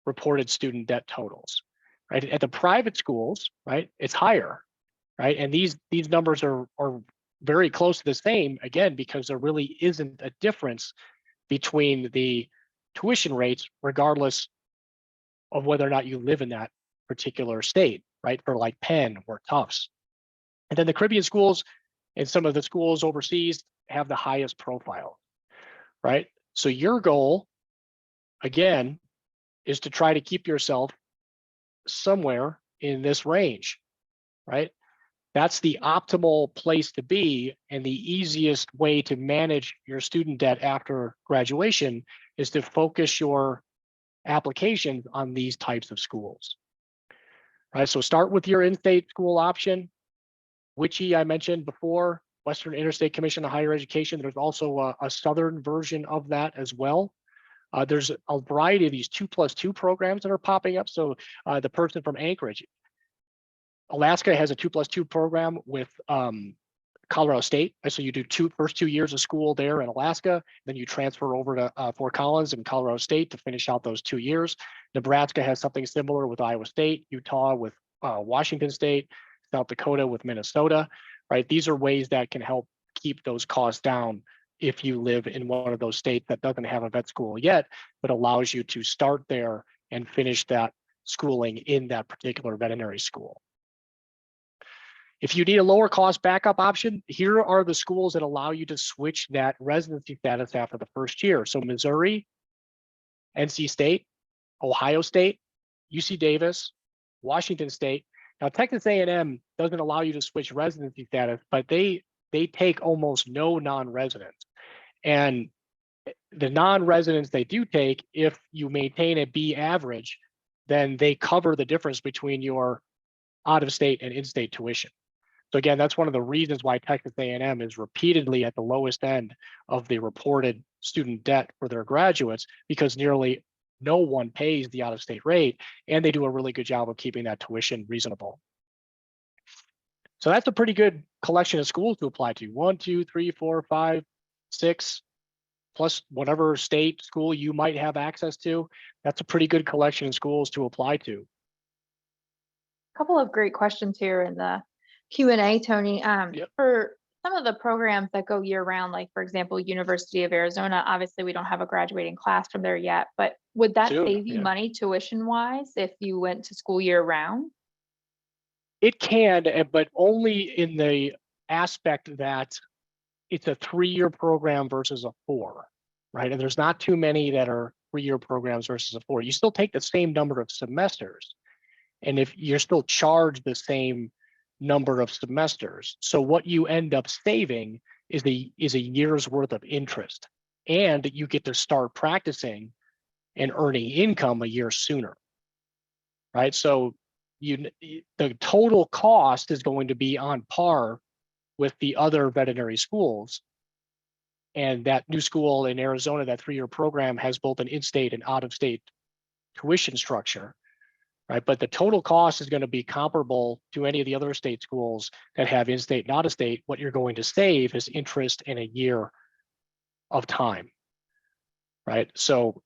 reported student debt totals, right? At the private schools, right, it's higher, right? And these numbers are very close to the same, again, because there really isn't a difference between the tuition rates, regardless of whether or not you live in that particular state, right? For like Penn or Tufts. And then the Caribbean schools and some of the schools overseas have the highest profile, right? So your goal, again, is to try to keep yourself somewhere in this range, right? That's the optimal place to be, and the easiest way to manage your student debt after graduation is to focus your applications on these types of schools. Right, so start with your in-state school option. WICHE I mentioned before, Western Interstate Commission on Higher Education. There's also a southern version of that as well. There's a variety of these 2+2 programs that are popping up. So the person from Anchorage, Alaska has a 2+2 program with Colorado State. So you do first 2 years of school there in Alaska, then you transfer over to Fort Collins and Colorado State to finish out those 2 years. Nebraska has something similar with Iowa State, Utah with Washington State, South Dakota with Minnesota, right? These are ways that can help keep those costs down if you live in one of those states that doesn't have a vet school yet, but allows you to start there and finish that schooling in that particular veterinary school. If you need a lower cost backup option, here are the schools that allow you to switch that residency status after the first year. So Missouri, NC State, Ohio State, UC Davis, Washington State. Now Texas A&M doesn't allow you to switch residency status, but they take almost no non-residents. And the non-residents they do take, if you maintain a B average, then they cover the difference between your out-of-state and in-state tuition. So again, that's one of the reasons why Texas A&M is repeatedly at the lowest end of the reported student debt for their graduates, because nearly no one pays the out-of-state rate, and they do a really good job of keeping that tuition reasonable. So that's a pretty good collection of schools to apply to. 1, 2, 3, 4, 5, 6, plus whatever state school you might have access to. That's a pretty good collection of schools to apply to. A couple of great questions here in the Q&A, Tony. Yep. For some of the programs that go year round, like for example, University of Arizona, obviously we don't have a graduating class from there yet, but would that Soon, save you yeah. money tuition wise if you went to school year round? It can, but only in the aspect that it's a 3-year program versus a 4, right? And there's not too many that are 3-year programs versus a 4. You still take the same number of semesters, and if you're still charged the same number of semesters. So what you end up saving is a year's worth of interest, and you get to start practicing and earning income a year sooner, right? So the total cost is going to be on par with the other veterinary schools. And that new school in Arizona, that 3-year program, has both an in-state and out-of-state tuition structure, right? But the total cost is going to be comparable to any of the other state schools that have in-state and out-of-state. What you're going to save is interest in a year of time, right? So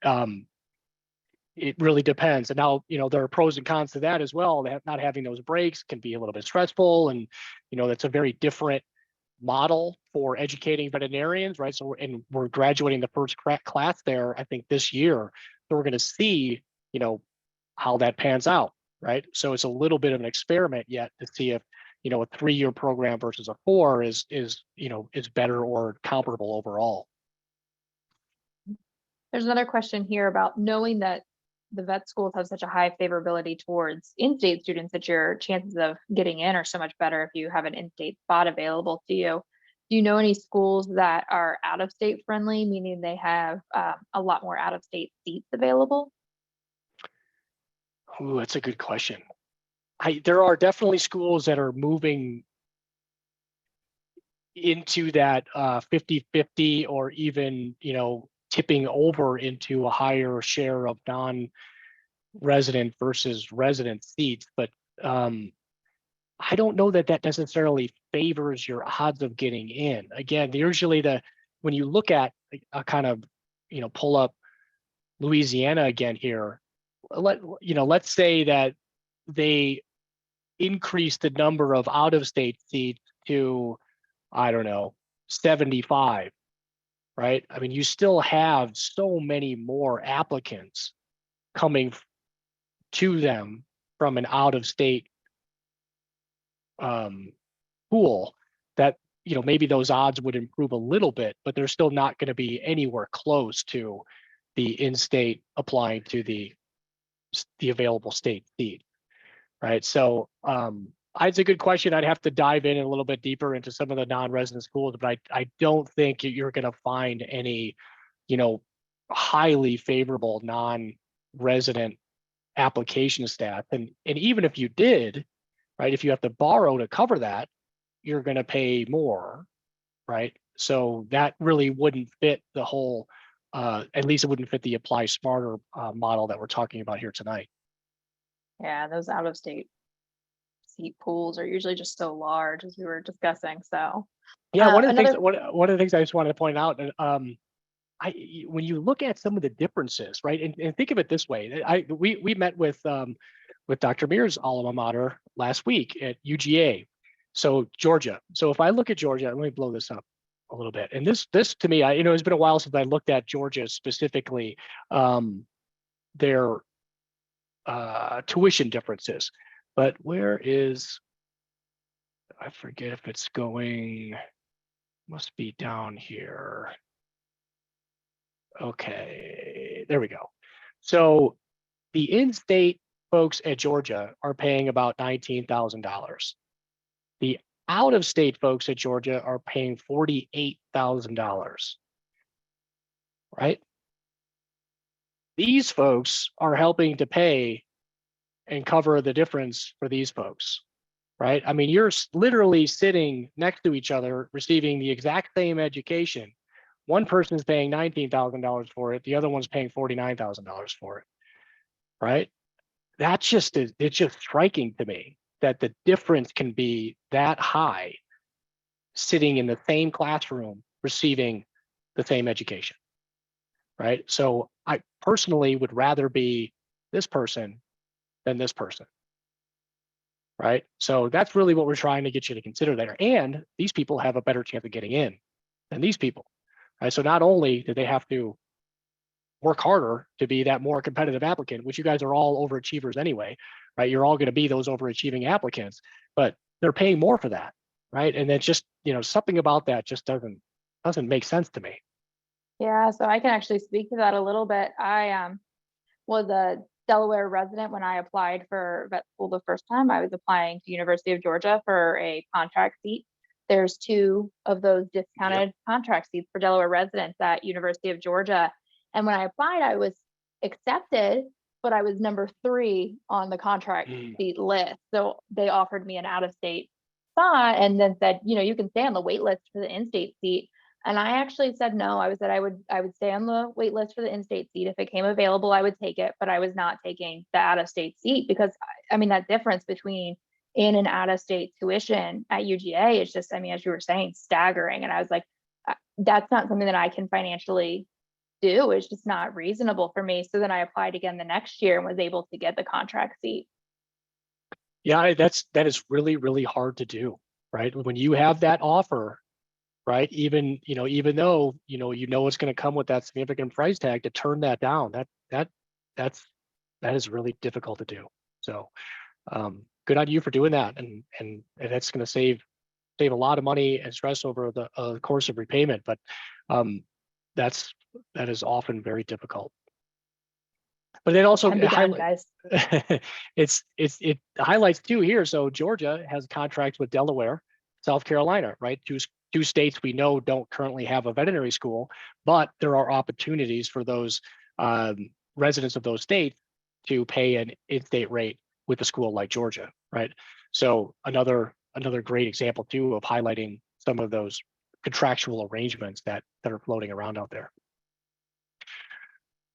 it really depends. And now, there are pros and cons to that as well. That not having those breaks can be a little bit stressful, and that's a very different model for educating veterinarians, right? So, and we're graduating the first class there, I think, this year. So we're going to see, how that pans out, right? So it's a little bit of an experiment yet to see if, a 3-year program versus a 4 is better or comparable overall. There's another question here about knowing that the vet schools have such a high favorability towards in-state students that your chances of getting in are so much better if you have an in-state spot available to you. Do you know any schools that are out-of-state friendly, meaning they have a lot more out-of-state seats available? Ooh, that's a good question. There are definitely schools that are moving into that 50-50 or even, tipping over into a higher share of non-resident versus resident seats. But I don't know that necessarily favors your odds of getting in. Again, usually when you look at a kind of, pull up Louisiana again here, let's say that they increase the number of out-of-state seats to I don't know, 75, right? I mean, you still have so many more applicants coming to them from an out-of-state pool that, maybe those odds would improve a little bit, but they're still not going to be anywhere close to the in-state applying to the available state seat, right? So it's a good question. I'd have to dive in a little bit deeper into some of the non-resident schools, but I don't think you're going to find any, highly favorable non-resident application stats. And even if you did, right, if you have to borrow to cover that, you're going to pay more, right? So that really wouldn't fit the whole, at least it wouldn't fit the apply smarter model that we're talking about here tonight. Yeah, those out of state seat pools are usually just so large, as we were discussing. So yeah, one of the another things one of the things I just wanted to point out, when you look at some of the differences, right, and think of it this way, we met with Dr. Mears' alma mater last week at UGA, so Georgia. So if I look at Georgia, let me blow this up a little bit. And this to me, it's been a while since I looked at Georgia specifically, their tuition differences. But where is, I forget if it's going, must be down here. Okay, there we go. So the in-state folks at Georgia are paying about $19,000. The out-of-state folks at Georgia are paying $48,000, right? These folks are helping to pay and cover the difference for these folks, right? I mean, you're literally sitting next to each other, receiving the exact same education. One person's paying $19,000 for it. The other one's paying $49,000 for it, right? It's just striking to me that the difference can be that high sitting in the same classroom, receiving the same education, right? So I personally would rather be this person than this person, right? So that's really what we're trying to get you to consider there. And these people have a better chance of getting in than these people, right? So not only do they have to work harder to be that more competitive applicant, which you guys are all overachievers anyway, right? You're all going to be those overachieving applicants, but they're paying more for that, right? And then just, something about that just doesn't make sense to me. Yeah, so I can actually speak to that a little bit. I was a Delaware resident when I applied for vet school the first time. I was applying to University of Georgia for a contract seat. There's 2 of those discounted contract seats for Delaware residents at University of Georgia. And when I applied, I was accepted, but I was number 3 on the contract seat list. So they offered me an out-of-state spot and then said, you can stay on the wait list for the in-state seat. And I actually said no. I would stay on the wait list for the in-state seat. If it came available, I would take it, but I was not taking the out-of-state seat because that difference between in and out-of-state tuition at UGA is just, as you were saying, staggering. And I was like, that's not something that I can financially do. It's just not reasonable for me. So then I applied again the next year and was able to get the contract seat. Yeah, that is really, really hard to do, right? When you have that offer, right? Even though, it's going to come with that significant price tag, to turn that down, that is really difficult to do. So good on you for doing that. And that's going to save a lot of money and stress over the course of repayment. But that is often very difficult. But it also it highlights too here. So Georgia has contracts with Delaware, South Carolina, right? Two states we know don't currently have a veterinary school, but there are opportunities for those residents of those states to pay an in-state rate with a school like Georgia, right? So another great example too of highlighting some of those contractual arrangements that are floating around out there.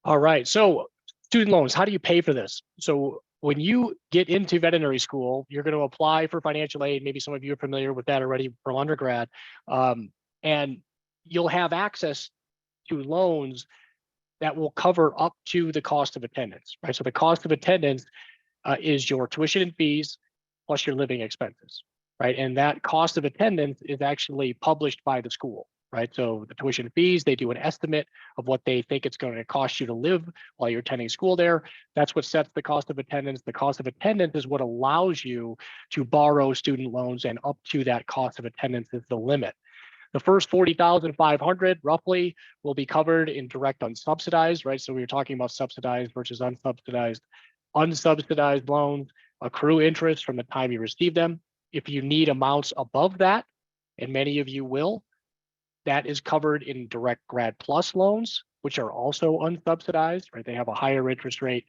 All right, so student loans, how do you pay for this? So when you get into veterinary school, you're going to apply for financial aid. Maybe some of you are familiar with that already from undergrad. And you'll have access to loans that will cover up to the cost of attendance, right? So the cost of attendance is your tuition and fees plus your living expenses, right? And that cost of attendance is actually published by the school, right? So the tuition fees, they do an estimate of what they think it's going to cost you to live while you're attending school there. That's what sets the cost of attendance. The cost of attendance is what allows you to borrow student loans, and up to that cost of attendance is the limit. The first 40,500 roughly will be covered in direct unsubsidized, right? So we were talking about subsidized versus unsubsidized. Unsubsidized loans accrue interest from the time you receive them. If you need amounts above that, and many of you will, that is covered in direct grad plus loans, which are also unsubsidized, right? They have a higher interest rate,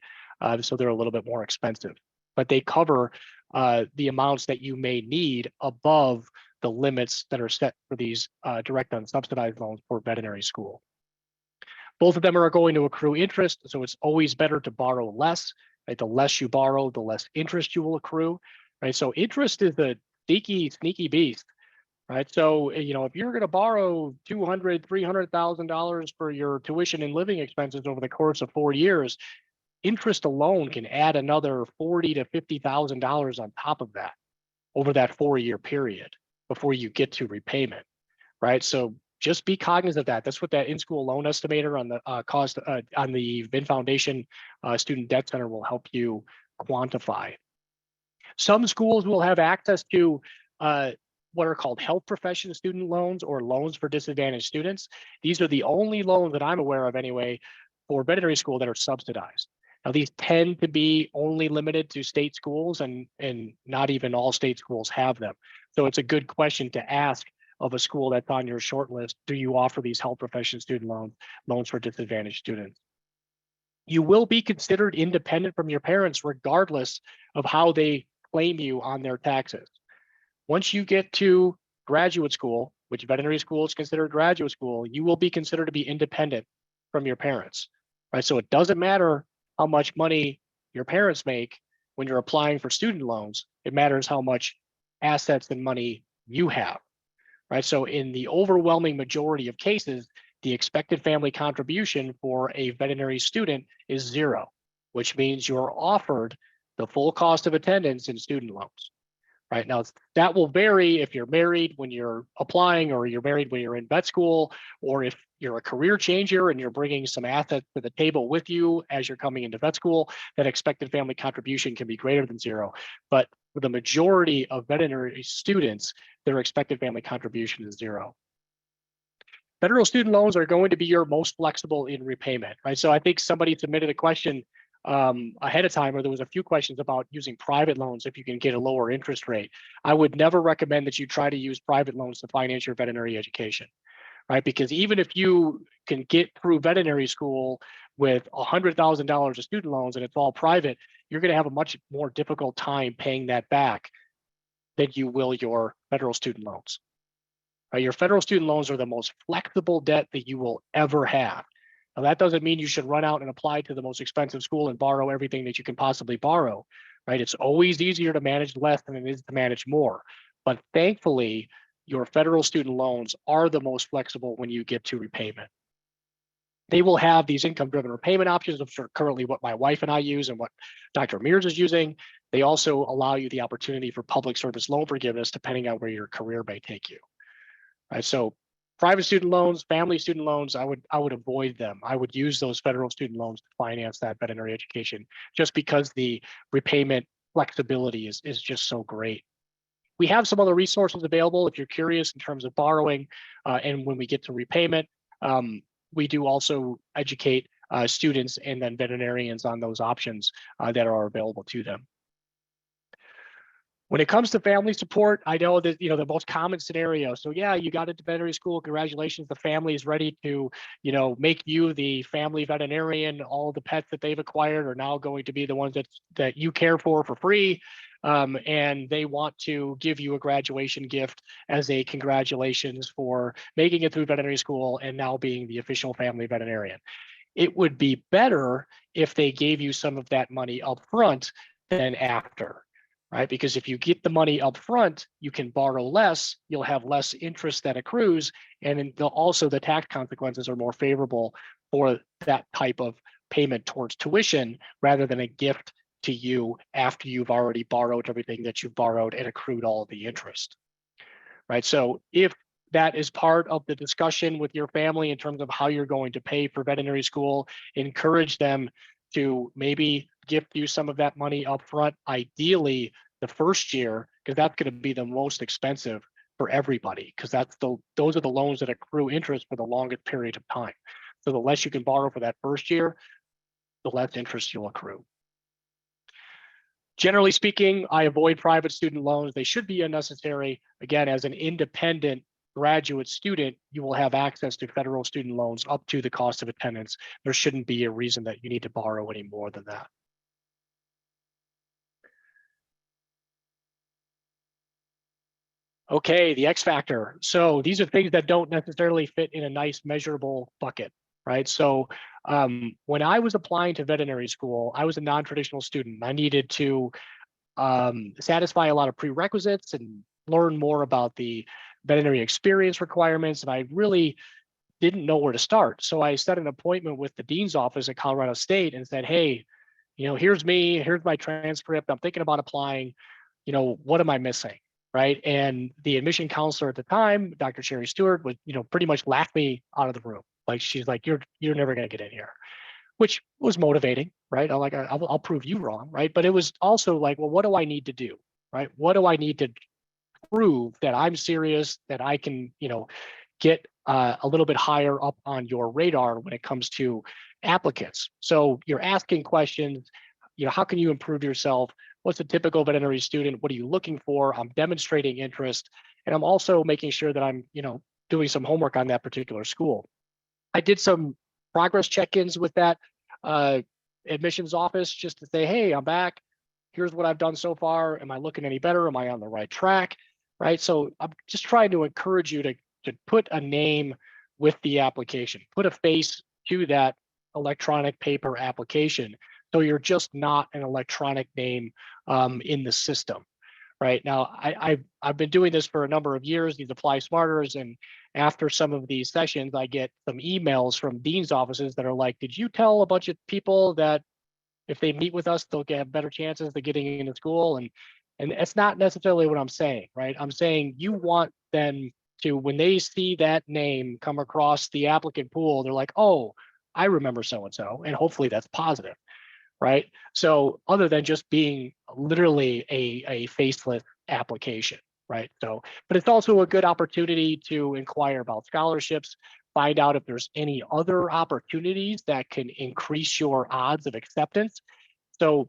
so they're a little bit more expensive, but they cover the amounts that you may need above the limits that are set for these direct unsubsidized loans for veterinary school. Both of them are going to accrue interest, so it's always better to borrow less, right? The less you borrow, the less interest you will accrue, right? So interest is a sneaky beast, right? So, if you're going to borrow $200,000, $300,000 for your tuition and living expenses over the course of 4 years, interest alone can add another $40,000 to $50,000 on top of that over that 4-year period before you get to repayment, right? So just be cognizant of that. That's what that in-school loan estimator on the cost on the VIN Foundation Student Debt Center will help you quantify. Some schools will have access to what are called health profession student loans, or loans for disadvantaged students. These are the only loans that I'm aware of anyway for veterinary school that are subsidized. Now, these tend to be only limited to state schools, and not even all state schools have them. So it's a good question to ask of a school that's on your short list. Do you offer these health profession student loans for disadvantaged students? You will be considered independent from your parents regardless of how they claim you on their taxes. Once you get to graduate school, which veterinary school is considered graduate school, you will be considered to be independent from your parents, right? So it doesn't matter how much money your parents make when you're applying for student loans. It matters how much assets and money you have, right? So in the overwhelming majority of cases, the expected family contribution for a veterinary student is 0, which means you're offered the full cost of attendance in student loans. Right now, that will vary if you're married when you're applying, or you're married when you're in vet school, or if you're a career changer and you're bringing some assets to the table with you as you're coming into vet school. That expected family contribution can be greater than 0. But for the majority of veterinary students, their expected family contribution is 0. Federal student loans are going to be your most flexible in repayment, right? So I think somebody submitted a question ahead of time, or there was a few questions about using private loans if you can get a lower interest rate. I would never recommend that you try to use private loans to finance your veterinary education, right? Because even if you can get through veterinary school with $100,000 of student loans and it's all private, you're going to have a much more difficult time paying that back than you will your federal student loans. Your federal student loans are the most flexible debt that you will ever have. Now, that doesn't mean you should run out and apply to the most expensive school and borrow everything that you can possibly borrow, right? It's always easier to manage less than it is to manage more. But thankfully, your federal student loans are the most flexible when you get to repayment. They will have these income-driven repayment options, which are currently what my wife and I use and what Dr. Mears is using. They also allow you the opportunity for public service loan forgiveness depending on where your career may take you. Right, so private student loans, family student loans, I would avoid them. I would use those federal student loans to finance that veterinary education, just because the repayment flexibility is just so great. We have some other resources available if you're curious in terms of borrowing, and when we get to repayment, we do also educate students and then veterinarians on those options that are available to them. When it comes to family support, I know that, the most common scenario. So yeah, you got into veterinary school, congratulations. The family is ready to, make you the family veterinarian. All the pets that they've acquired are now going to be the ones that you care for free. And they want to give you a graduation gift as a congratulations for making it through veterinary school and now being the official family veterinarian. It would be better if they gave you some of that money up front than after. Right? Because if you get the money up front, you can borrow less, you'll have less interest that accrues, and then also the tax consequences are more favorable for that type of payment towards tuition rather than a gift to you after you've already borrowed everything that you've borrowed and accrued all of the interest, right? So if that is part of the discussion with your family in terms of how you're going to pay for veterinary school, encourage them to maybe gift you some of that money up front, ideally the first year, because that's going to be the most expensive for everybody, because those are the loans that accrue interest for the longest period of time. So the less you can borrow for that first year, the less interest you'll accrue. Generally speaking, I avoid private student loans. They should be unnecessary. Again, as an independent graduate student, you will have access to federal student loans up to the cost of attendance. There shouldn't be a reason that you need to borrow any more than that. Okay, the X factor. So these are things that don't necessarily fit in a nice measurable bucket, right? So when I was applying to veterinary school, I was a non-traditional student. I needed to satisfy a lot of prerequisites and learn more about the veterinary experience requirements. And I really didn't know where to start. So I set an appointment with the dean's office at Colorado State and said, hey, here's me, here's my transcript. I'm thinking about applying, what am I missing? Right. And the admission counselor at the time, Dr. Sherry Stewart, would, pretty much laugh me out of the room. Like, she's like, you're never going to get in here, which was motivating, right? I'm like, I'll prove you wrong, right? But it was also like, well, what do I need to do, right? What do I need to prove that I'm serious, that I can, get a little bit higher up on your radar when it comes to applicants? So you're asking questions, how can you improve yourself? What's a typical veterinary student? What are you looking for? I'm demonstrating interest, and I'm also making sure that I'm, doing some homework on that particular school. I did some progress check-ins with that admissions office just to say, hey, I'm back. Here's what I've done so far. Am I looking any better? Am I on the right track? Right. So I'm just trying to encourage you to put a name with the application, put a face to that electronic paper application. So you're just not an electronic name in the system. Right now, I've been doing this for a number of years, these Apply Smarters, and after some of these sessions, I get some emails from dean's offices that are like, did you tell a bunch of people that if they meet with us, they'll have better chances of getting into school? And it's not necessarily what I'm saying, right? I'm saying you want them to, when they see that name come across the applicant pool, they're like, oh, I remember so-and-so, and hopefully that's positive. Right. So other than just being literally a faceless application, right? So, but it's also a good opportunity to inquire about scholarships, find out if there's any other opportunities that can increase your odds of acceptance. So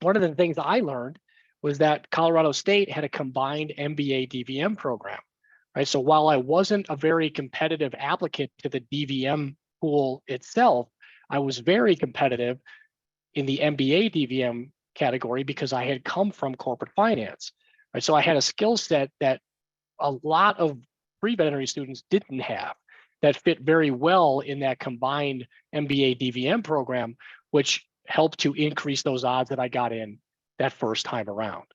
one of the things I learned was that Colorado State had a combined MBA DVM program, right? So while I wasn't a very competitive applicant to the DVM pool itself, I was very competitive in the MBA DVM category because I had come from corporate finance, right? So I had a skill set that a lot of pre-veterinary students didn't have, that fit very well in that combined MBA DVM program, which helped to increase those odds that I got in that first time around,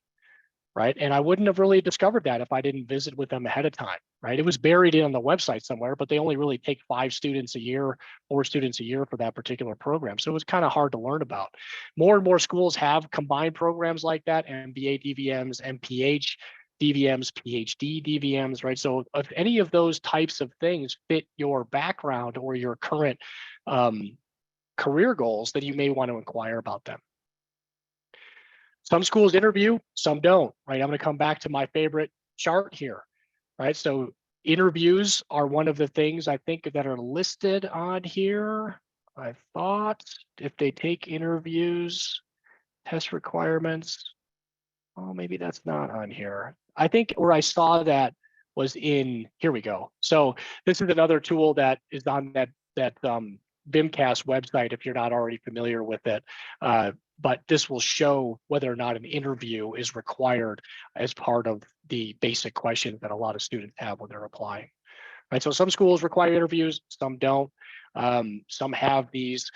right? And I wouldn't have really discovered that if I didn't visit with them ahead of time, right? It was buried in on the website somewhere, but they only really take 5 students a year, 4 students a year for that particular program. So it was kind of hard to learn about. More and more schools have combined programs like that, MBA DVMs, MPH DVMs, PhD DVMs, right? So if any of those types of things fit your background or your current career goals, then you may want to inquire about them. Some schools interview, some don't, right? I'm going to come back to my favorite chart here, right? So interviews are one of the things I think that are listed on here. I thought if they take interviews, test requirements, oh, maybe that's not on here. I think where I saw that was in, here we go. So this is another tool that is on that BIMcast website if you're not already familiar with it. But this will show whether or not an interview is required as part of the basic questions that a lot of students have when they're applying. Right, so some schools require interviews, some don't. Some have these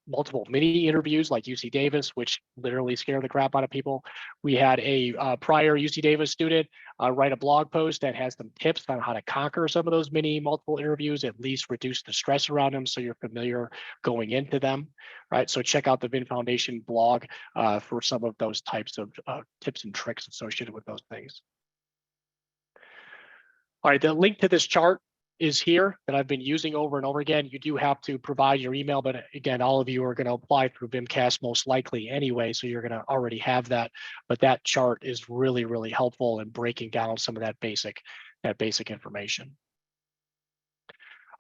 multiple mini interviews like UC Davis, which literally scare the crap out of people. We had a prior UC Davis student write a blog post that has some tips on how to conquer some of those mini multiple interviews, at least reduce the stress around them so you're familiar going into them, right? So check out the VIN Foundation blog for some of those types of tips and tricks associated with those things. All right, the link to this chart is here that I've been using over and over again. You do have to provide your email, but again, all of you are going to apply through VIMCAST most likely anyway, so you're going to already have that. But that chart is really, really helpful in breaking down some of that basic information.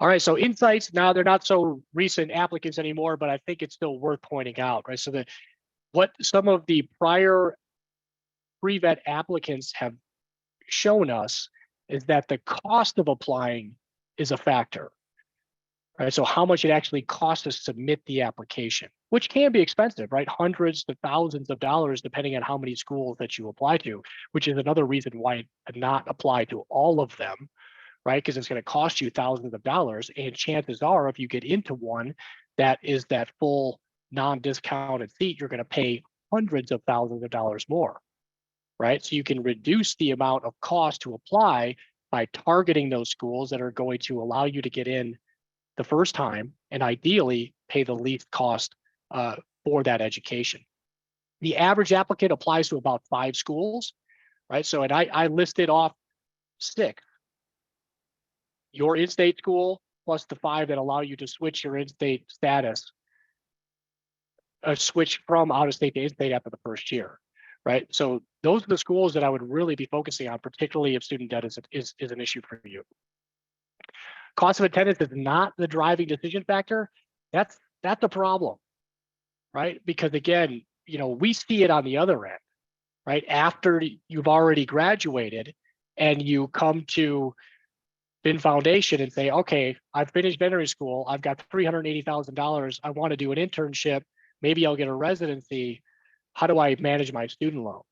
All right, so insights, now they're not so recent applicants anymore, but I think it's still worth pointing out, right? So what some of the prior pre-vet applicants have shown us is that the cost of applying is a factor, right? So how much it actually costs to submit the application, which can be expensive, right? Hundreds to thousands of dollars, depending on how many schools that you apply to, which is another reason why to not apply to all of them, right? Because it's going to cost you thousands of dollars. And chances are, if you get into one that is that full non-discounted seat, you're going to pay hundreds of thousands of dollars more, right? So you can reduce the amount of cost to apply by targeting those schools that are going to allow you to get in the first time and ideally pay the least cost for that education. The average applicant applies to about 5 schools, right? So, and I listed off 6. Your in-state school plus the 5 that allow you to switch your in-state status, switch from out-of-state to in-state after the first year, right? So those are the schools that I would really be focusing on, particularly if student debt is an issue for you. Cost of attendance is not the driving decision factor. That's a problem, right? Because again, you know, we see it on the other end, right? After you've already graduated and you come to VIN Foundation and say, okay, I've finished veterinary school. I've got $380,000. I want to do an internship. Maybe I'll get a residency. How do I manage my student loans,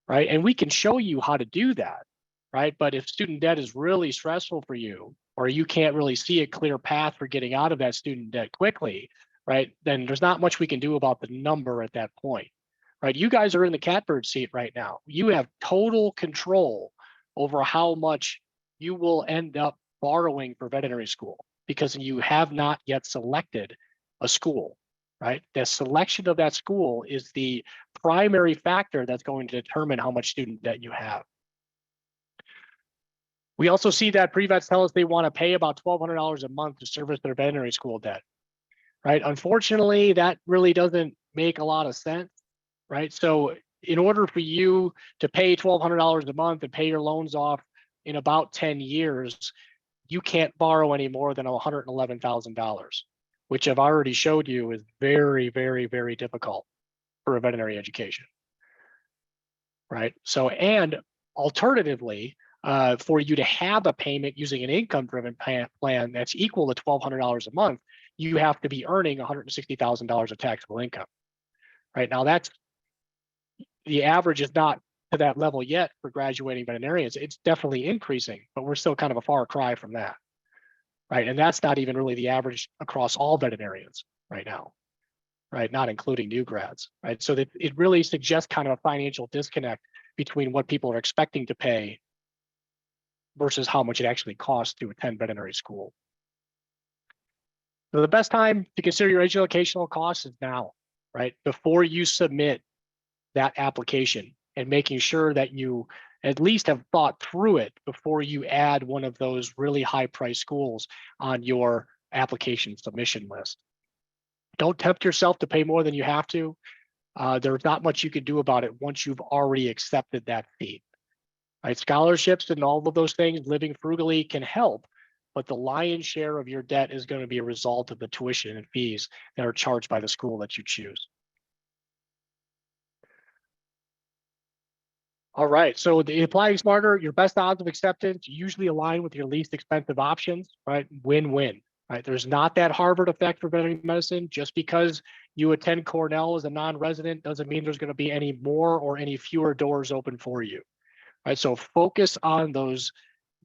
right? And we can show you how to do that, right? But if student debt is really stressful for you, or you can't really see a clear path for getting out of that student debt quickly, right? Then there's not much we can do about the number at that point, right? You guys are in the catbird seat right now. You have total control over how much you will end up borrowing for veterinary school because you have not yet selected a school. Right? The selection of that school is the primary factor that's going to determine how much student debt you have. We also see that pre-vets tell us they want to pay about $1,200 a month to service their veterinary school debt, right? Unfortunately, that really doesn't make a lot of sense, right? So in order for you to pay $1,200 a month and pay your loans off in about 10 years, you can't borrow any more than $111,000. which I've already showed you is very, very, very difficult for a veterinary education, right? So, and alternatively, for you to have a payment using an income-driven plan that's equal to $1,200 a month, you have to be earning $160,000 of taxable income, right? Now that's, the average is not to that level yet for graduating veterinarians. It's definitely increasing, but we're still kind of a far cry from that. Right, and that's not even really the average across all veterinarians right now, right? Not including new grads, right? So that it really suggests kind of a financial disconnect between what people are expecting to pay versus how much it actually costs to attend veterinary school. So the best time to consider your educational costs is now, right? Before you submit that application and making sure that you at least have thought through it before you add one of those really high price schools on your application submission list. Don't tempt yourself to pay more than you have to. There's not much you can do about it once you've already accepted that fee. Right? Scholarships and all of those things, living frugally can help, but the lion's share of your debt is going to be a result of the tuition and fees that are charged by the school that you choose. All right, so the applying smarter, your best odds of acceptance usually align with your least expensive options, right? Win-win, right? There's not that Harvard effect for veterinary medicine. Just because you attend Cornell as a non-resident doesn't mean there's going to be any more or any fewer doors open for you, right? So focus on those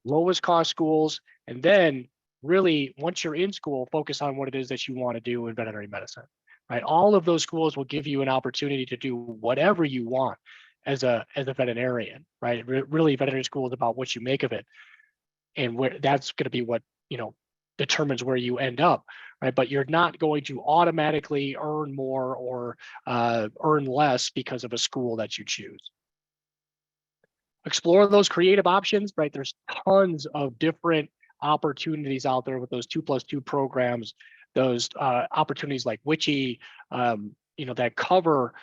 lowest cost schools and then really, once you're in school, focus on what it is that you want to do in veterinary medicine, right? All of those schools will give you an opportunity to do whatever you want as a veterinarian, right? Really, veterinary school is about what you make of it, and where that's going to be what, determines where you end up, right? But you're not going to automatically earn more or earn less because of a school that you choose. Explore those creative options, right? There's tons of different opportunities out there with those 2+2 programs, those opportunities like Witchy, that cover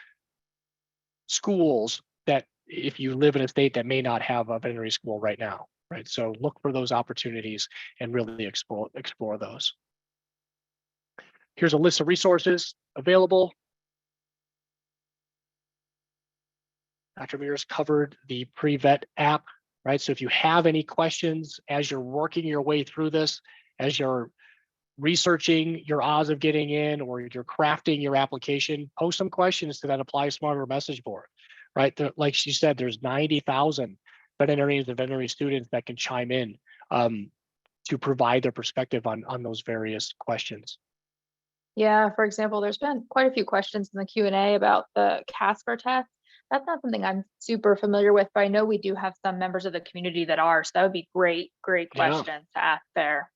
schools that if you live in a state that may not have a veterinary school right now, right? So look for those opportunities and really explore those. Here's a list of resources available. Dr. Mears covered the pre-vet app, right? So if you have any questions as you're working your way through this, as you're researching your odds of getting in, or you're crafting your application, post some questions to that Apply Smarter message board, right? Like she said, there's 90,000 veterinarians and veterinary students that can chime in to provide their perspective on those various questions. Yeah, for example, there's been quite a few questions in the Q&A about the Casper test. That's not something I'm super familiar with, but I know we do have some members of the community that are, so that would be great questions to ask there.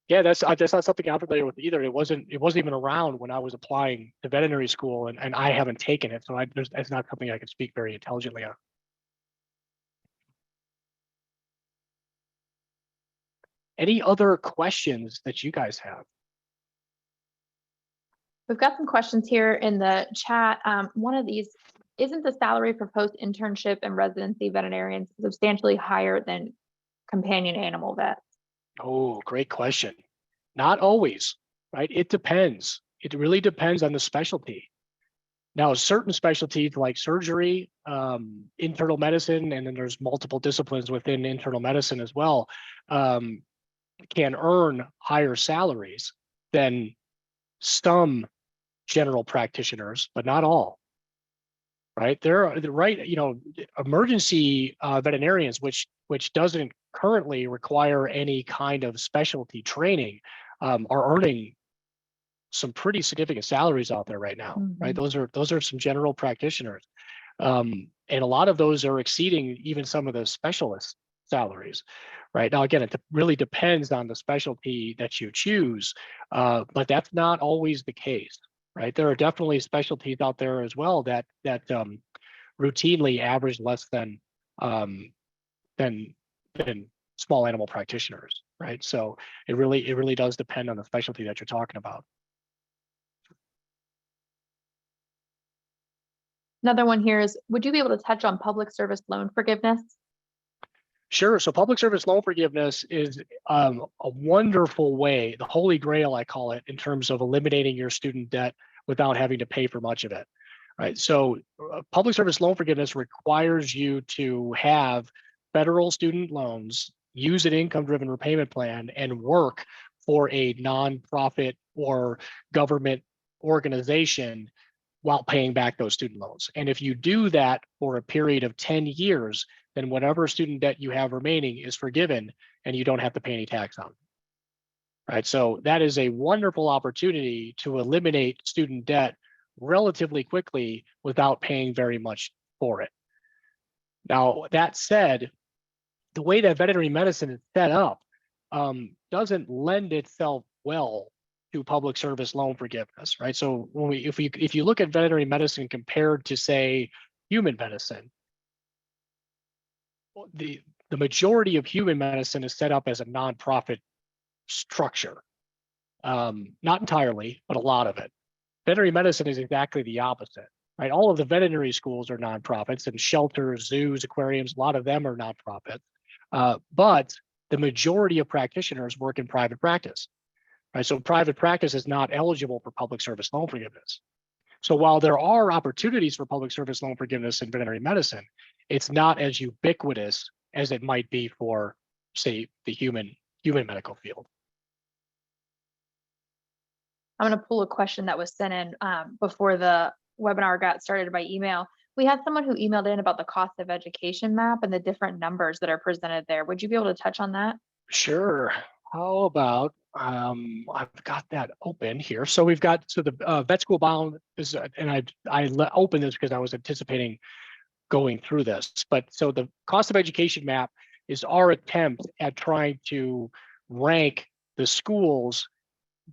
Yeah, that's not something I'm familiar with either. It wasn't even around when I was applying to veterinary school, and I haven't taken it, so it's not something I can speak very intelligently on. Any other questions that you guys have? We've got some questions here in the chat. One of these, isn't the salary for post-internship and residency veterinarians substantially higher than companion animal vets? Oh, great question. Not always, right? It depends. It really depends on the specialty. Now, certain specialties like surgery, internal medicine, and then there's multiple disciplines within internal medicine as well, can earn higher salaries than some general practitioners, but not all. Right? Emergency veterinarians, which doesn't currently require any kind of specialty training, are earning some pretty significant salaries out there right now. Right? Those are some general practitioners, and a lot of those are exceeding even some of the specialist salaries. Right now, again, it really depends on the specialty that you choose, but that's not always the case. Right, there are definitely specialties out there as well that routinely average less than small animal practitioners. Right, so it really does depend on the specialty that you're talking about. Another one here is, would you be able to touch on public service loan forgiveness? Sure. So public service loan forgiveness is a wonderful way, the holy grail, I call it, in terms of eliminating your student debt without having to pay for much of it. Right. So public service loan forgiveness requires you to have federal student loans, use an income-driven repayment plan, and work for a nonprofit or government organization while paying back those student loans. And if you do that for a period of 10 years, then whatever student debt you have remaining is forgiven and you don't have to pay any tax on it. Right, so that is a wonderful opportunity to eliminate student debt relatively quickly without paying very much for it. Now, that said, the way that veterinary medicine is set up doesn't lend itself well to public service loan forgiveness, right? So if you look at veterinary medicine compared to, say, human medicine, the majority of human medicine is set up as a nonprofit structure. Not entirely, but a lot of it. Veterinary medicine is exactly the opposite, right? All of the veterinary schools are nonprofits, and shelters, zoos, aquariums, a lot of them are nonprofits. But the majority of practitioners work in private practice, right? So private practice is not eligible for public service loan forgiveness. So while there are opportunities for public service loan forgiveness in veterinary medicine, it's not as ubiquitous as it might be for, say, the human medical field. I'm going to pull a question that was sent in before the webinar got started by email. We had someone who emailed in about the cost of education map and the different numbers that are presented there. Would you be able to touch on that? Sure. How about, I've got that open here. So we've got, so the vet school bound is, and I opened this because I was anticipating going through this. But so the cost of education map is our attempt at trying to rank the schools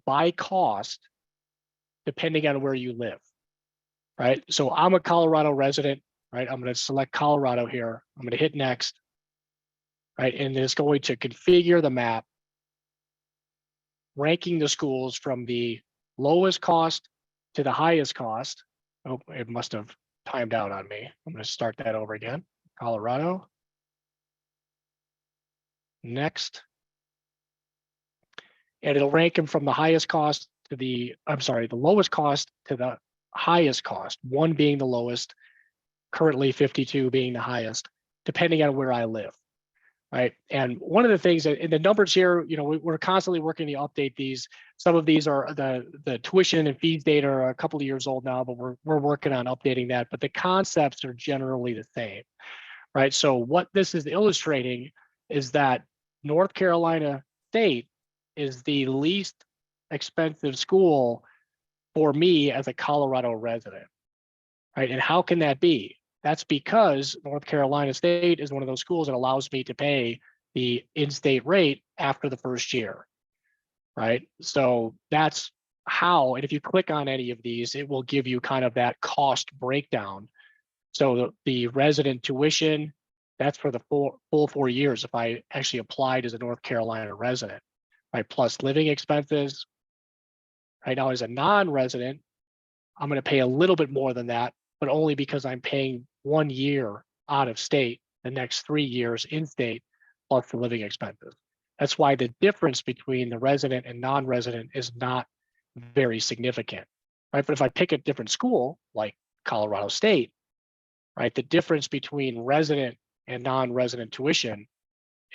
by cost, depending on where you live, right? So I'm a Colorado resident, right? I'm going to select Colorado here. I'm going to hit next, right? And it's going to configure the map, ranking the schools from the lowest cost to the highest cost. Oh, it must have timed out on me. I'm going to start that over again. Colorado. Next. And it'll rank them from the highest cost to the, I'm sorry, the lowest cost to the highest cost, 1 being the lowest, currently 52 being the highest, depending on where I live. Right. And one of the things that in the numbers here, you know, we're constantly working to update these. Some of these are the tuition and fees data are a couple of years old now, but we're working on updating that. But the concepts are generally the same. Right. So what this is illustrating is that North Carolina State is the least expensive school for me as a Colorado resident. Right. And how can that be? That's because North Carolina State is one of those schools that allows me to pay the in-state rate after the first year, right? So that's how, and if you click on any of these, it will give you kind of that cost breakdown. So the resident tuition, that's for the full 4 years if I actually applied as a North Carolina resident, right? Plus living expenses. Right now as a non-resident, I'm going to pay a little bit more than that, but only because I'm paying 1 year out of state, the next 3 years in state, plus the living expenses. That's why the difference between the resident and non-resident is not very significant, right? But if I pick a different school, like Colorado State, right, the difference between resident and non-resident tuition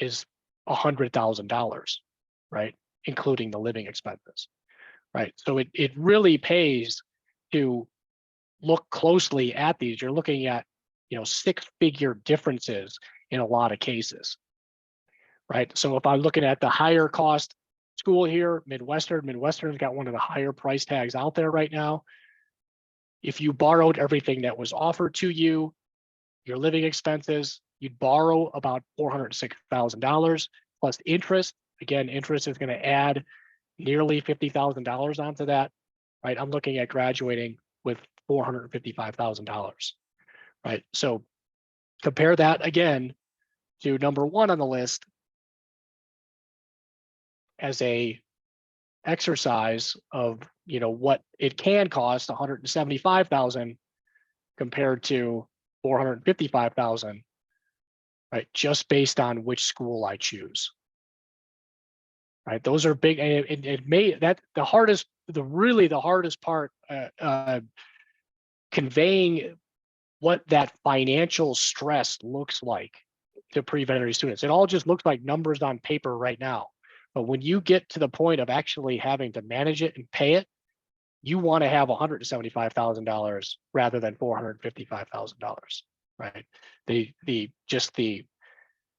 is $100,000, right, including the living expenses, right? So it really pays to look closely at these. You're looking at, you know, 6-figure differences in a lot of cases, right? So if I'm looking at the higher cost school here, Midwestern's got one of the higher price tags out there right now. If you borrowed everything that was offered to you, your living expenses, you'd borrow about $406,000 plus interest. Again, interest is going to add nearly $50,000 onto that, right? I'm looking at graduating with $455,000, right? So compare that again to number 1 on the list as a exercise of, you know, what it can cost, $175,000 compared to $455,000, right? Just based on which school I choose. Right, those are big, and it may that the hardest part conveying what that financial stress looks like to pre-veterinary students. It all just looks like numbers on paper right now, but when you get to the point of actually having to manage it and pay it, you want to have $175,000 rather than $455,000, right? The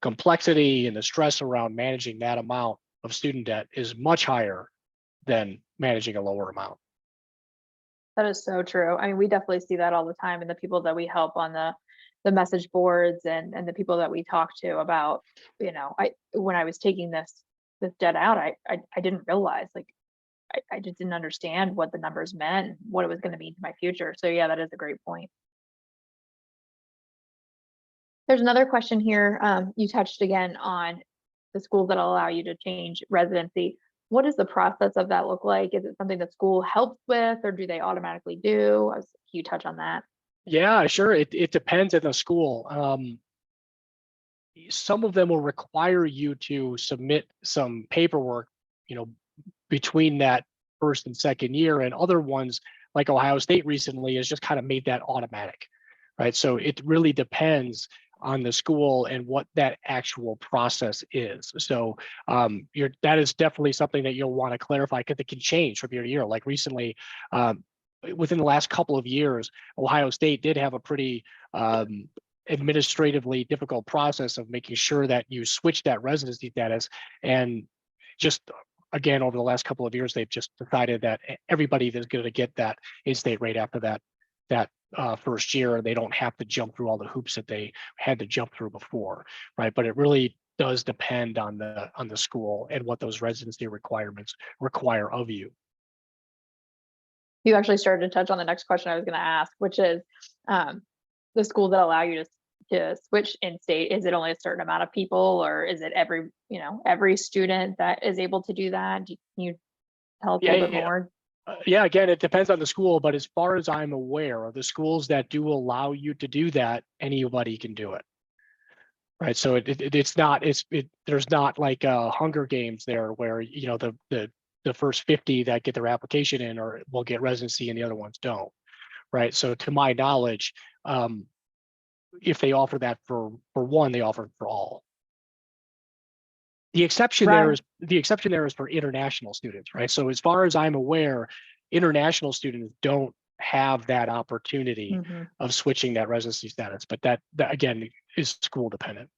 complexity and the stress around managing that amount of student debt is much higher than managing a lower amount. That is so true. I mean, we definitely see that all the time in the people that we help on the message boards and the people that we talk to about, you know, when I was taking this debt out, I didn't realize, like, I just didn't understand what the numbers meant, what it was going to mean to my future. So yeah, that is a great point. There's another question here. You touched again on the schools that allow you to change residency. What does the process of that look like? Is it something that school helps with, or do they automatically do? Can you touch on that? Yeah, sure. It depends on the school. Some of them will require you to submit some paperwork, you know, between that first and second year, and other ones like Ohio State recently has just kind of made that automatic, right? So it really depends on the school and what that actual process is. So that is definitely something that you'll want to clarify, because it can change from year to year. Like recently, within the last couple of years, Ohio State did have a pretty administratively difficult process of making sure that you switch that residency status. And just again, over the last couple of years, they've just decided that everybody is going to get that in-state rate after that first year. They don't have to jump through all the hoops that they had to jump through before, right? But it really does depend on the school and what those residency requirements require of you. You actually started to touch on the next question I was going to ask, which is the schools that allow you to switch in state. Is it only a certain amount of people, or is it every student that is able to do that? Can you tell us a little bit more? Yeah, again, it depends on the school, but as far as I'm aware of the schools that do allow you to do that, anybody can do it. Right. So there's not like Hunger Games there where, the first 50 that get their application in or will get residency and the other ones don't. Right. So to my knowledge, if they offer that for one, they offer it for all. The exception there is for international students, right? So as far as I'm aware, international students don't have that opportunity of switching that residency status, but that again is school dependent.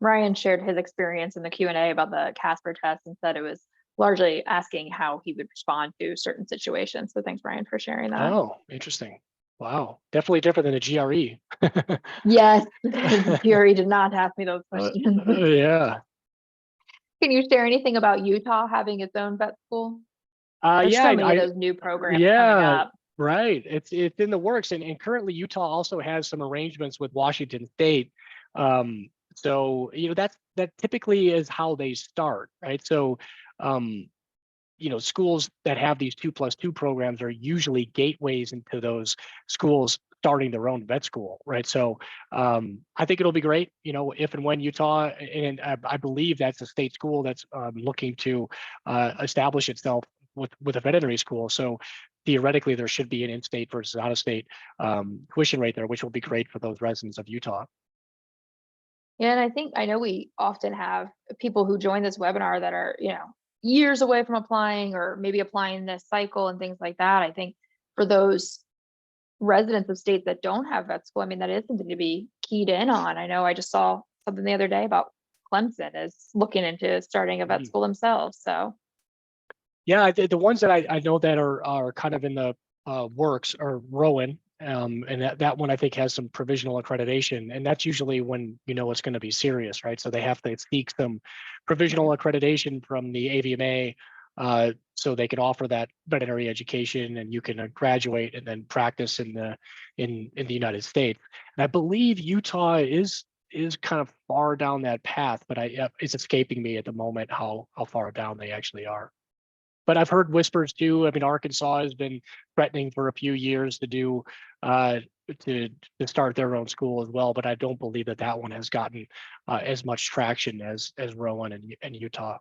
Ryan shared his experience in the Q&A about the Casper test and said it was largely asking how he would respond to certain situations. So thanks, Ryan, for sharing that. Oh, interesting. Wow, definitely different than a GRE. Yes, GRE did not ask me those questions. Yeah. Can you share anything about Utah having its own vet school? There's Yeah, so many of those new programs coming up. Right. It's in the works, and currently Utah also has some arrangements with Washington State. So that typically is how they start, right? So schools that have these 2+2 programs are usually gateways into those schools starting their own vet school, right? So I think it'll be great, if and when Utah, and I believe that's a state school that's looking to establish itself with a veterinary school. So theoretically, there should be an in-state versus out-of-state tuition rate there, which will be great for those residents of Utah. Yeah, and I know we often have people who join this webinar that are, years away from applying or maybe applying this cycle and things like that. I think for those residents of states that don't have vet school, that is something to be keyed in on. I know I just saw something the other day about Clemson is looking into starting a vet school themselves. So yeah, the ones that I know that are kind of in the works are Rowan. And that one I think has some provisional accreditation, and that's usually when it's going to be serious, right? So they have to seek some provisional accreditation from the AVMA, so they can offer that veterinary education, and you can graduate and then practice in the United States. And I believe Utah is kind of far down that path, but it's escaping me at the moment how far down they actually are. But I've heard whispers too. Arkansas has been threatening for a few years to do to start their own school as well. But I don't believe that one has gotten as much traction as Rowan and Utah.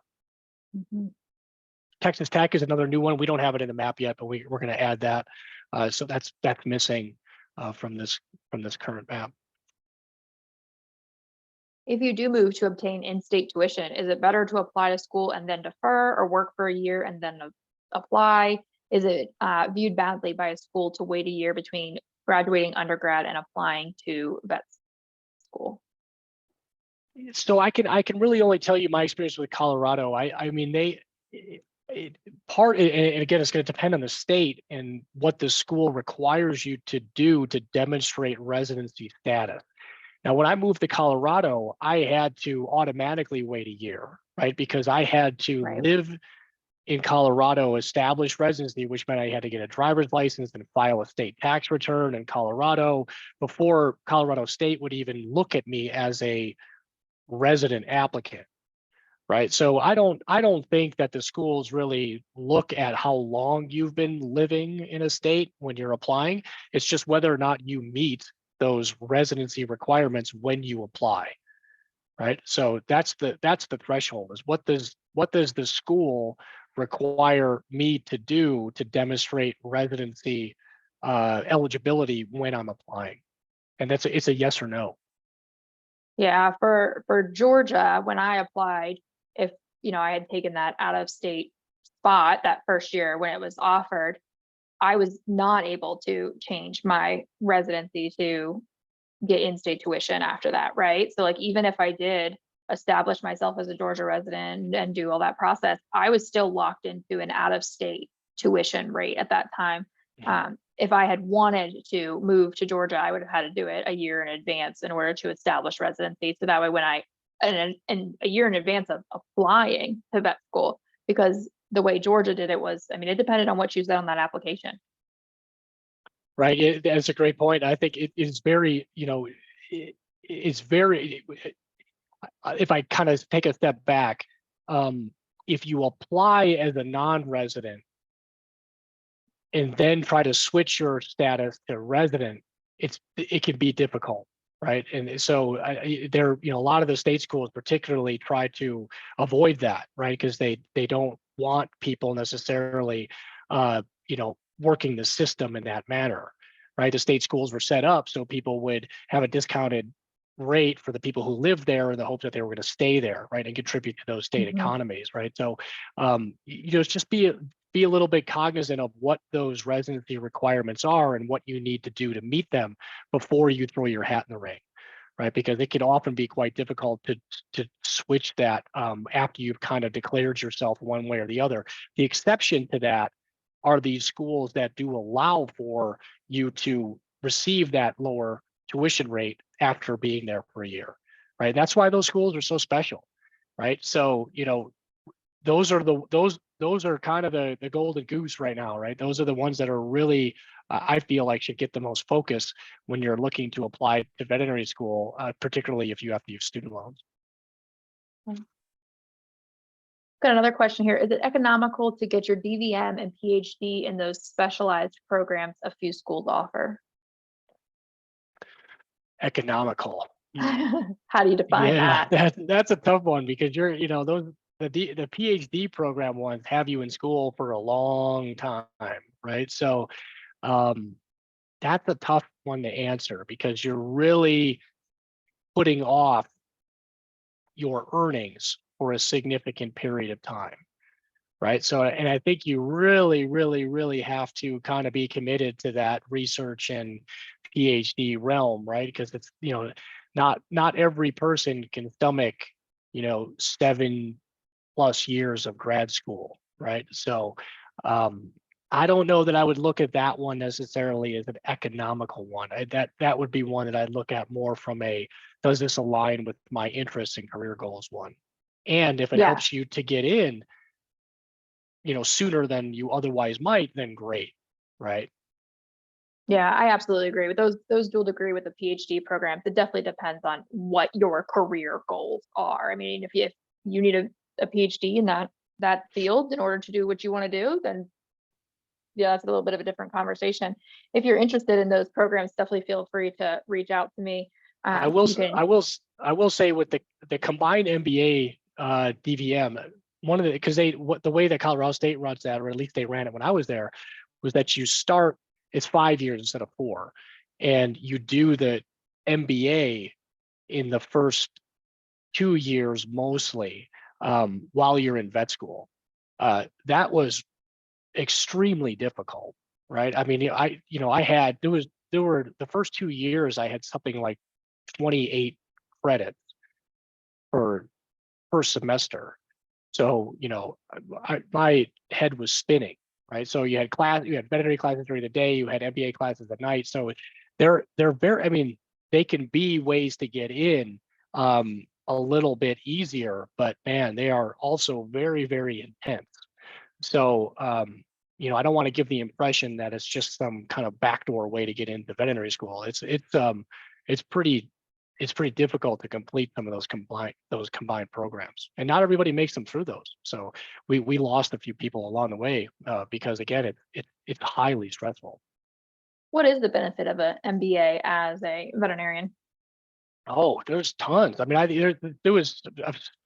Texas Tech is another new one. We don't have it in the map yet, but we're going to add that. So that's missing from this current map. If you do move to obtain in-state tuition, is it better to apply to school and then defer, or work for a year and then apply? Is it viewed badly by a school to wait a year between graduating undergrad and applying to vet school? So I can really only tell you my experience with Colorado. And again, it's going to depend on the state and what the school requires you to do to demonstrate residency status. Now, when I moved to Colorado, I had to automatically wait a year, right? Because I had to live in Colorado, establish residency, which meant I had to get a driver's license and file a state tax return in Colorado before Colorado State would even look at me as a resident applicant, right? So I don't think that the schools really look at how long you've been living in a state when you're applying. It's just whether or not you meet those residency requirements when you apply, right? So that's the threshold, is what does the school require me to do to demonstrate residency eligibility when I'm applying, and it's a yes or no. Yeah, for Georgia, when I applied, if I had taken that out of state spot that first year when it was offered, I was not able to change my residency to get in-state tuition after that, right? So even if I did establish myself as a Georgia resident and do all that process, I was still locked into an out-of-state tuition rate at that time. If I had wanted to move to Georgia, I would have had to do it a year in advance in order to establish residency. So that way, when and a year in advance of applying to vet school, because the way Georgia did it was, I mean, it depended on what you said on that application. Right. That's a great point. I think it is very, it's very, if I kind of take a step back, if you apply as a non-resident and then try to switch your status to resident, it can be difficult, right? And so a lot of the state schools particularly try to avoid that, right? Because they don't want people necessarily, working the system in that manner, right? The state schools were set up so people would have a discounted rate for the people who live there in the hope that they were going to stay there, right, and contribute to those state economies, right? So, just be a little bit cognizant of what those residency requirements are and what you need to do to meet them before you throw your hat in the ring, right? Because it can often be quite difficult to switch that after you've kind of declared yourself one way or the other. The exception to that are these schools that do allow for you to receive that lower tuition rate after being there for a year, right? That's why those schools are so special, right? So, those are kind of the golden goose right now, right? Those are the ones that are really, I feel like, should get the most focus when you're looking to apply to veterinary school, particularly if you have to use student loans. Got another question here. Is it economical to get your DVM and PhD in those specialized programs a few schools offer? Economical. How do you define that? That's a tough one, because the PhD program ones have you in school for a long time, right? So that's a tough one to answer, because you're really putting off your earnings for a significant period of time, right? So, and I think you really, really, really have to kind of be committed to that research and PhD realm, right? Because it's, not every person can stomach, 7+ years of grad school, right? So I don't know that I would look at that one necessarily as an economical one. That would be one that I'd look at more from a, does this align with my interests and career goals one? And if it helps you to get in, sooner than you otherwise might, then great, right? Yeah, I absolutely agree with those dual degree with the PhD programs. It definitely depends on what your career goals are. I mean, if you need a PhD in that field in order to do what you want to do, then yeah, that's a little bit of a different conversation. If you're interested in those programs, definitely feel free to reach out to me. I will say with the combined MBA DVM, the way that Colorado State runs that, or at least they ran it when I was there, was that you start, it's 5 years instead of 4, and you do the MBA in the first 2 years mostly, while you're in vet school. That was extremely difficult, right? I mean, there were the first 2 years I had something like 28 credits per semester. So, my head was spinning, right? So you had veterinary classes during the day, you had MBA classes at night. So they're very, I mean, they can be ways to get in a little bit easier, but man, they are also very, very intense. So, I don't want to give the impression that it's just some kind of backdoor way to get into veterinary school. It's pretty difficult to complete some of those combined programs, and not everybody makes them through those. So we lost a few people along the way because, again, it's highly stressful. What is the benefit of an MBA as a veterinarian? Oh, there's tons. I mean, there was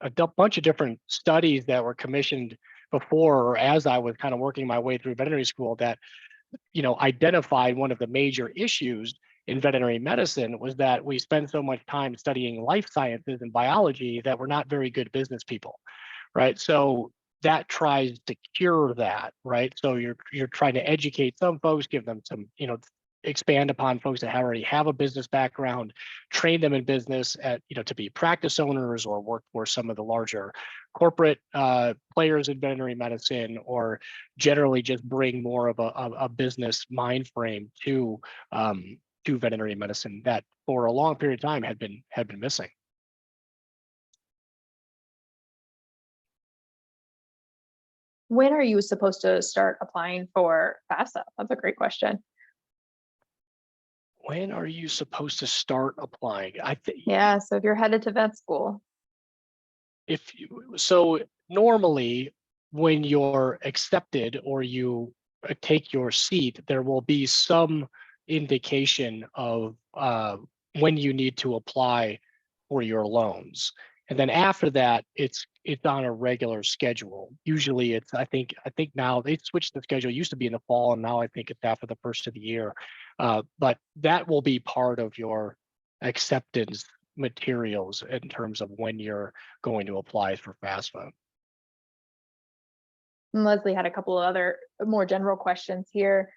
a bunch of different studies that were commissioned before, or as I was kind of working my way through veterinary school, that identified one of the major issues in veterinary medicine was that we spend so much time studying life sciences and biology that we're not very good business people, right? So that tries to cure that, right? So you're trying to educate some folks, give them some expand upon folks that already have a business background, train them in business at, to be practice owners or work for some of the larger corporate players in veterinary medicine, or generally just bring more of a business mind frame to veterinary medicine that for a long period of time had been missing. When are you supposed to start applying for FAFSA? That's a great question. When are you supposed to start applying? I think, Yeah, so if you're headed to vet school. So normally when you're accepted or you take your seat, there will be some indication of when you need to apply for your loans. And then after that, it's on a regular schedule. Usually it's, I think now they switched the schedule. It used to be in the fall, and now I think it's after the first of the year. But that will be part of your acceptance materials in terms of when you're going to apply for FAFSA. Leslie had a couple of other more general questions here.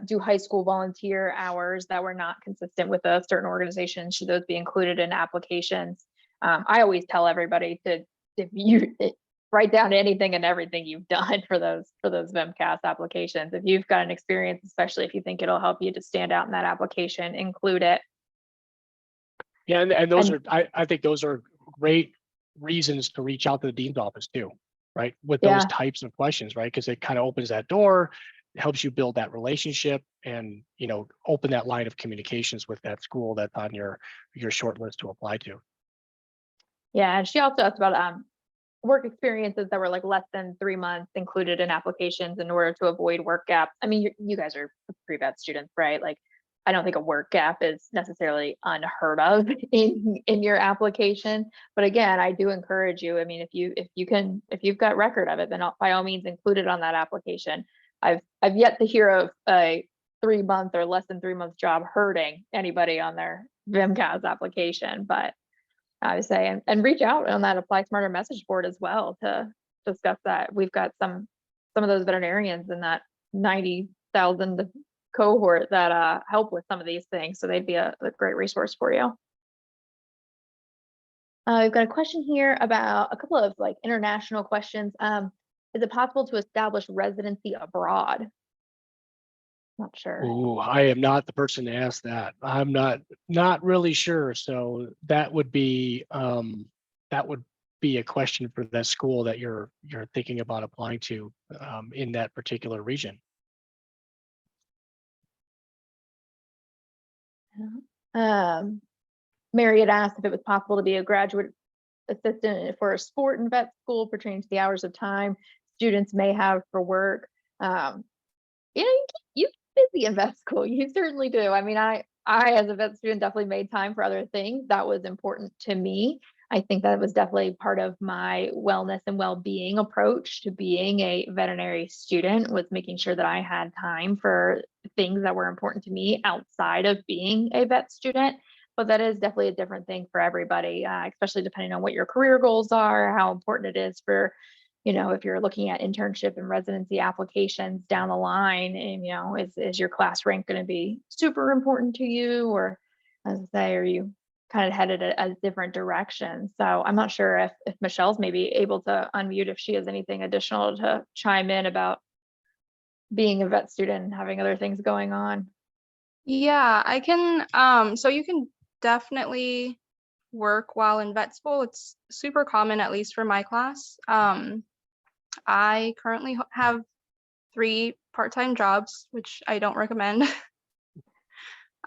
Do high school volunteer hours that were not consistent with a certain organization, should those be included in applications? I always tell everybody to, if you write down anything and everything you've done for those VMCAS applications. If you've got an experience, especially if you think it'll help you to stand out in that application, include it. Yeah, and those are, I think those are great reasons to reach out to the dean's office too, right? With those types of questions, right? Because it kind of opens that door, it helps you build that relationship, and open that line of communications with that school that's on your short list to apply to. Yeah, and she also asked about work experiences that were like less than 3 months included in applications in order to avoid work gaps. I mean, you guys are pre-vet students, right? Like, I don't think a work gap is necessarily unheard of in your application. But again, I do encourage you. I mean, if you've got record of it, then by all means include it on that application. I've yet to hear of a 3 month or less than 3 month job hurting anybody on their VMCAS application, but I would say, and reach out on that Apply Smarter message board as well to discuss that. We've got some of those veterinarians in that 90,000 cohort that help with some of these things, so they'd be a great resource for you. We've got a question here about a couple of like international questions. Is it possible to establish residency abroad? Not sure. Oh, I am not the person to ask that. I'm not really sure. So that would be a question for the school that you're thinking about applying to in that particular region. Mary had asked if it was possible to be a graduate assistant for a sport in vet school pertaining to the hours of time students may have for work. You busy in vet school. You certainly do. I mean, I as a vet student definitely made time for other things that was important to me. I think that was definitely part of my wellness and well-being approach to being a veterinary student, was making sure that I had time for things that were important to me outside of being a vet student. But that is definitely a different thing for everybody, especially depending on what your career goals are, how important it is for, if you're looking at internship and residency applications down the line, and, is your class rank going to be super important to you, or, as I say, are you kind of headed a different direction? So I'm not sure if Michelle's maybe able to unmute if she has anything additional to chime in about being a vet student and having other things going on. Yeah, I can. So you can definitely work while in vet school. It's super common, at least for my class. I currently have 3 part-time jobs, which I don't recommend.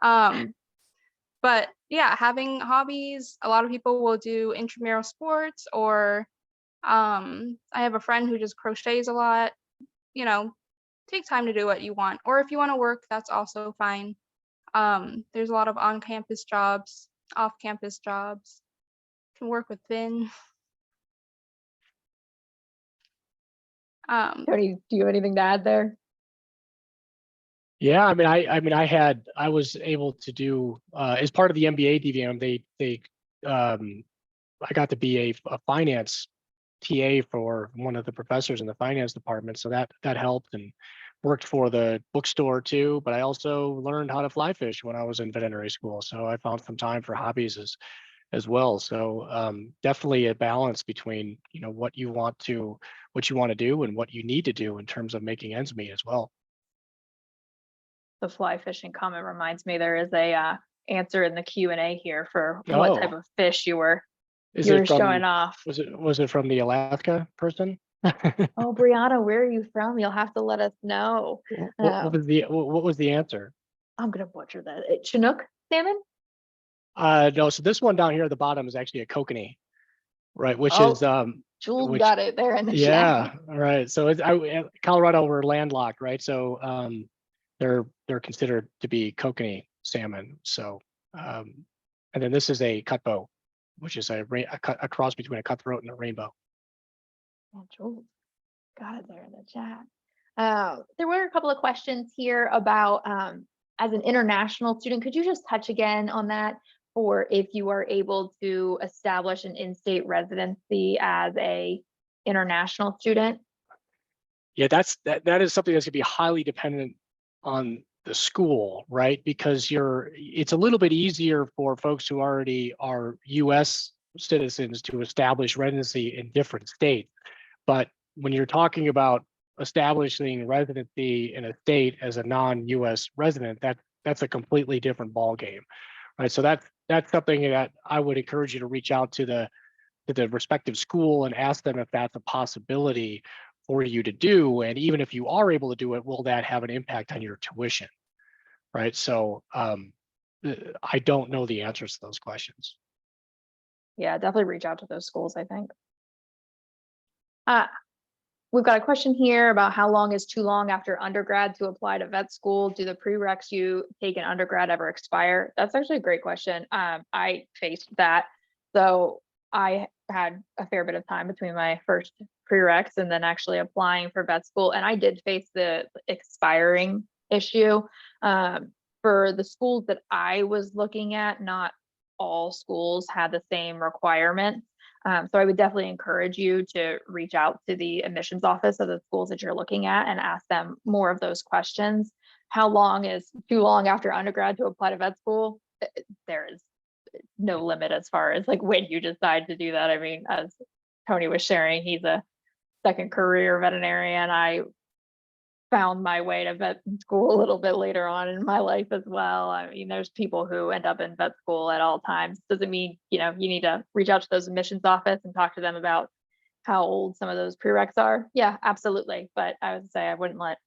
But yeah, having hobbies, a lot of people will do intramural sports, or I have a friend who just crochets a lot. Take time to do what you want, or if you want to work, that's also fine. There's a lot of on-campus jobs, off-campus jobs. You can work with Vin. Tony, do you have anything to add there? Yeah, I was able to do as part of the MBA DVM, I got to be a finance TA for one of the professors in the finance department, so that helped. And worked for the bookstore too, but I also learned how to fly fish when I was in veterinary school. So I found some time for hobbies as well. So definitely a balance between, what you want to do and what you need to do in terms of making ends meet as well. The fly fishing comment reminds me there is a answer in the Q&A here for what type Oh, of fish you were is you it were showing off. was it from the Alaska person? Oh, Brianna, where are you from? You'll have to let us know. What was the answer? I'm gonna butcher that. Chinook salmon? No, so this one down here at the bottom is actually a kokanee, right? Which Oh, is Jules which got it there in the chat. yeah, right. So Colorado, we're landlocked, right? So they're considered to be kokanee salmon. So and then this is a cutbow, which is a cross between a cutthroat and a rainbow. Oh, Jules got it there in the chat. There were a couple of questions here about as an international student, could you just touch again on that, or if you are able to establish an in-state residency as a international student? Yeah, that is something that's gonna be highly dependent on the school, right? Because it's a little bit easier for folks who already are US citizens to establish residency in different states. But when you're talking about establishing residency in a state as a non-US resident, that's a completely different ballgame, right? So that's something that I would encourage you to reach out to the respective school and ask them if that's a possibility for you to do. And even if you are able to do it, will that have an impact on your tuition, right? So I don't know the answers to those questions. Yeah, definitely reach out to those schools, I think. We've got a question here about how long is too long after undergrad to apply to vet school? Do the prereqs you take in undergrad ever expire? That's actually a great question. I faced that. So I had a fair bit of time between my first prereqs and then actually applying for vet school. And I did face the expiring issue. For the schools that I was looking at, not all schools had the same requirements. So I would definitely encourage you to reach out to the admissions office of the schools that you're looking at and ask them more of those questions. How long is too long after undergrad to apply to vet school? There is no limit as far as like when you decide to do that. I mean, as Tony was sharing, he's a second career veterinarian. I found my way to vet school a little bit later on in my life as well. I mean, there's people who end up in vet school at all times. Doesn't mean, you need to reach out to those admissions office and talk to them about how old some of those prereqs are. Yeah, absolutely. But I would say I wouldn't let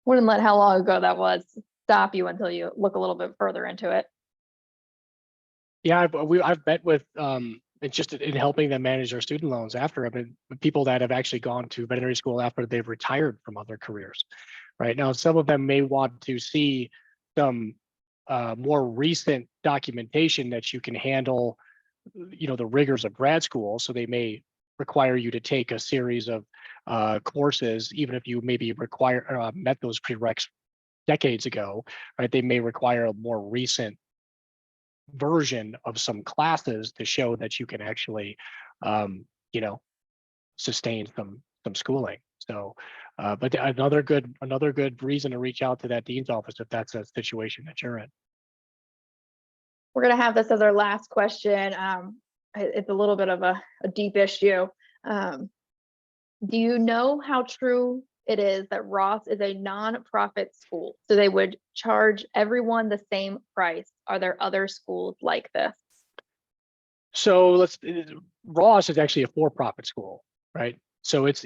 how long ago that was stop you until you look a little bit further into it. Yeah, I've met with it's just in helping them manage their student loans after. I mean, people that have actually gone to veterinary school after they've retired from other careers. Right now, some of them may want to see some more recent documentation that you can handle, the rigors of grad school. So they may require you to take a series of courses, even if you maybe met those prereqs decades ago. Right, they may require a more recent version of some classes to show that you can actually sustain some schooling. So but another good reason to reach out to that dean's office if that's a situation that you're in. We're going to have this as our last question. It's a little bit of a deep issue. Do you know how true it is that Ross is a nonprofit school? So they would charge everyone the same price. Are there other schools like this? So Ross is actually a for-profit school, right? So it's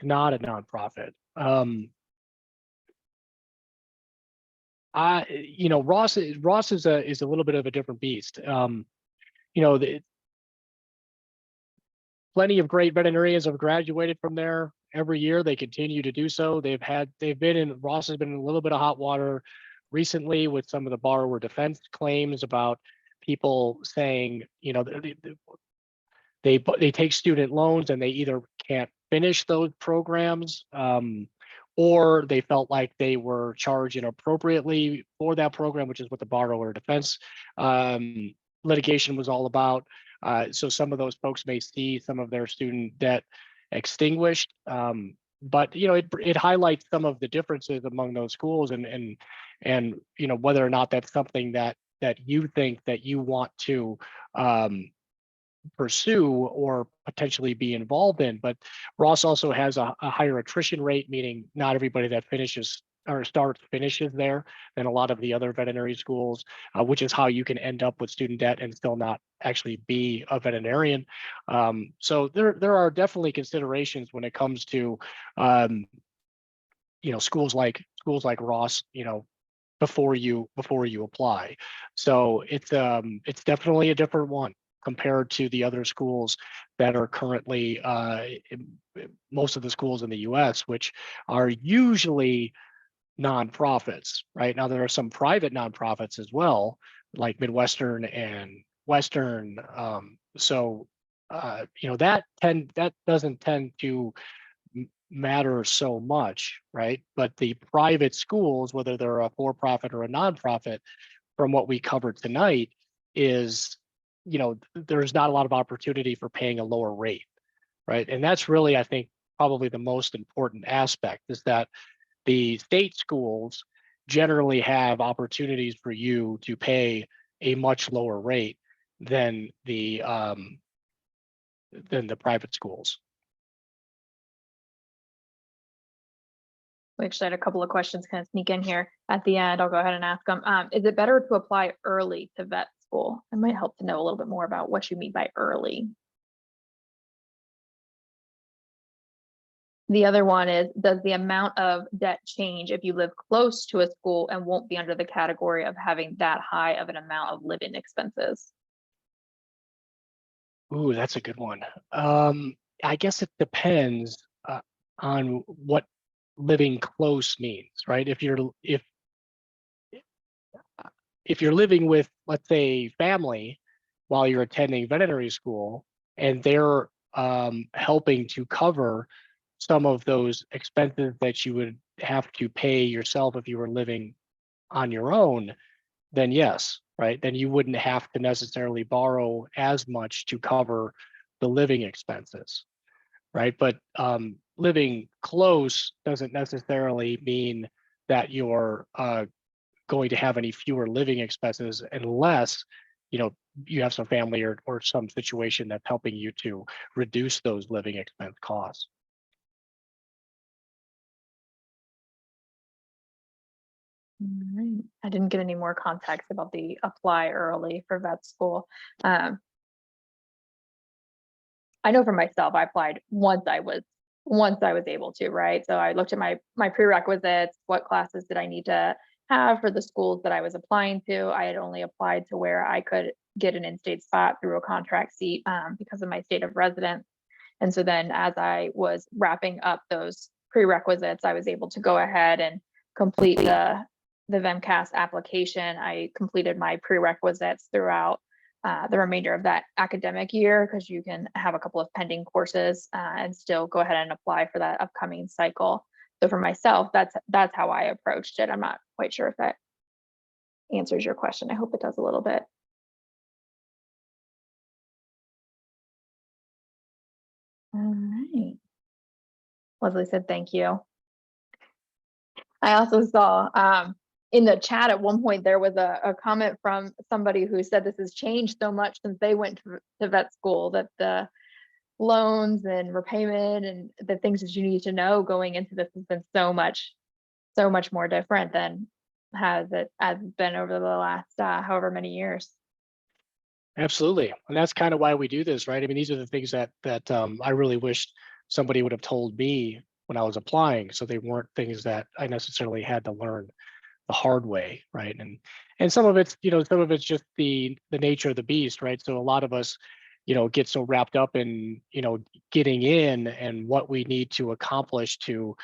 not a nonprofit. Ross is a little bit of a different beast. Plenty of great veterinarians have graduated from there every year. They continue to do so. Ross has been in a little bit of hot water recently with some of the borrower defense claims about people saying, they take student loans and they either can't finish those programs, or they felt like they were charged inappropriately for that program, which is what the borrower defense litigation was all about. So some of those folks may see some of their student debt extinguished. but it highlights some of the differences among those schools, and whether or not that's something that you think that you want to pursue or potentially be involved in. But Ross also has a higher attrition rate, meaning not everybody that finishes or finishes there than a lot of the other veterinary schools, which is how you can end up with student debt and still not actually be a veterinarian. So there are definitely considerations when it comes to schools like Ross, before you apply. So it's definitely a different one compared to the other schools that are currently most of the schools in the US, which are usually nonprofits. Right now, there are some private nonprofits as well, like Midwestern and Western. That doesn't tend to matter so much, right? But the private schools, whether they're a for-profit or a nonprofit, from what we covered tonight, is there's not a lot of opportunity for paying a lower rate, right? And that's really, I think, probably the most important aspect, is that the state schools generally have opportunities for you to pay a much lower rate than the private schools. We actually had a couple of questions kind of sneak in here at the end. I'll go ahead and ask them. Is it better to apply early to vet school? It might help to know a little bit more about what you mean by early. The other one is, does the amount of debt change if you live close to a school and won't be under the category of having that high of an amount of living expenses? Ooh, that's a good one. I guess it depends on what living close means, right? If you're living with, let's say, family while you're attending veterinary school, and they're helping to cover some of those expenses that you would have to pay yourself if you were living on your own, then yes, right? Then you wouldn't have to necessarily borrow as much to cover the living expenses, right? But living close doesn't necessarily mean that you're going to have any fewer living expenses, unless you have some family or some situation that's helping you to reduce those living expense costs. All right. I didn't get any more context about the apply early for vet school. I know for myself, I applied once I was able to, right? So I looked at my prerequisites, what classes did I need to have for the schools that I was applying to. I had only applied to where I could get an in-state spot through a contract seat because of my state of residence. And so then as I was wrapping up those prerequisites, I was able to go ahead and complete the VEMCAS application. I completed my prerequisites throughout the remainder of that academic year, because you can have a couple of pending courses and still go ahead and apply for that upcoming cycle. So for myself, that's how I approached it. I'm not quite sure if that answers your question. I hope it does a little bit. All right. Leslie said, thank you. I also saw in the chat at one point, there was a comment from somebody who said this has changed so much since they went to vet school, that the loans and repayment and the things that you need to know going into this has been so much more different than has been over the last however many years. Absolutely. And that's kind of why we do this, right? I mean, these are the things that I really wished somebody would have told me when I was applying, so they weren't things that I necessarily had to learn the hard way, right? And some of it's, some of it's just the nature of the beast, right? So a lot of us, get so wrapped up in, getting in and what we need to accomplish to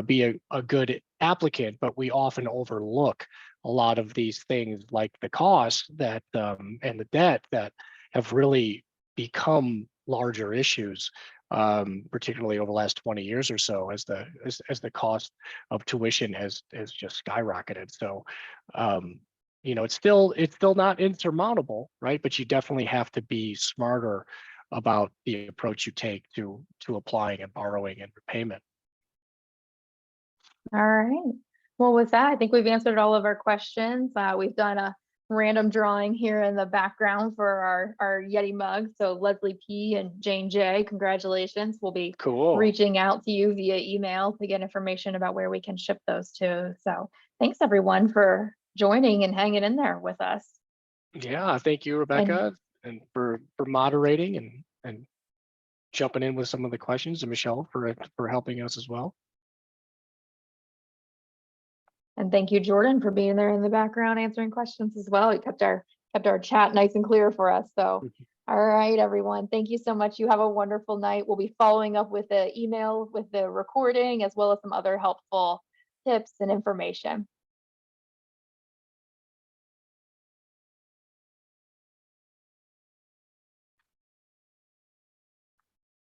be a good applicant, but we often overlook a lot of these things, like the costs that and the debt that have really become larger issues, particularly over the last 20 years or so, as the cost of tuition has just skyrocketed. So it's still not insurmountable, right? But you definitely have to be smarter about the approach you take to applying and borrowing and repayment. All right. Well, with that, I think we've answered all of our questions. We've done a random drawing here in the background for our Yeti mug. So Leslie P and Jane J, congratulations. We'll be Cool. reaching out to you via email to get information about where we can ship those to. So thanks everyone for joining and hanging in there with us. Yeah, thank you, Rebecca, and for moderating and jumping in with some of the questions, and Michelle for helping us as well. And thank you, Jordan, for being there in the background answering questions as well. You kept our chat nice and clear for us. So, all right, everyone. Thank you so much. You have a wonderful night. We'll be following up with the email with the recording as well as some other helpful tips and information.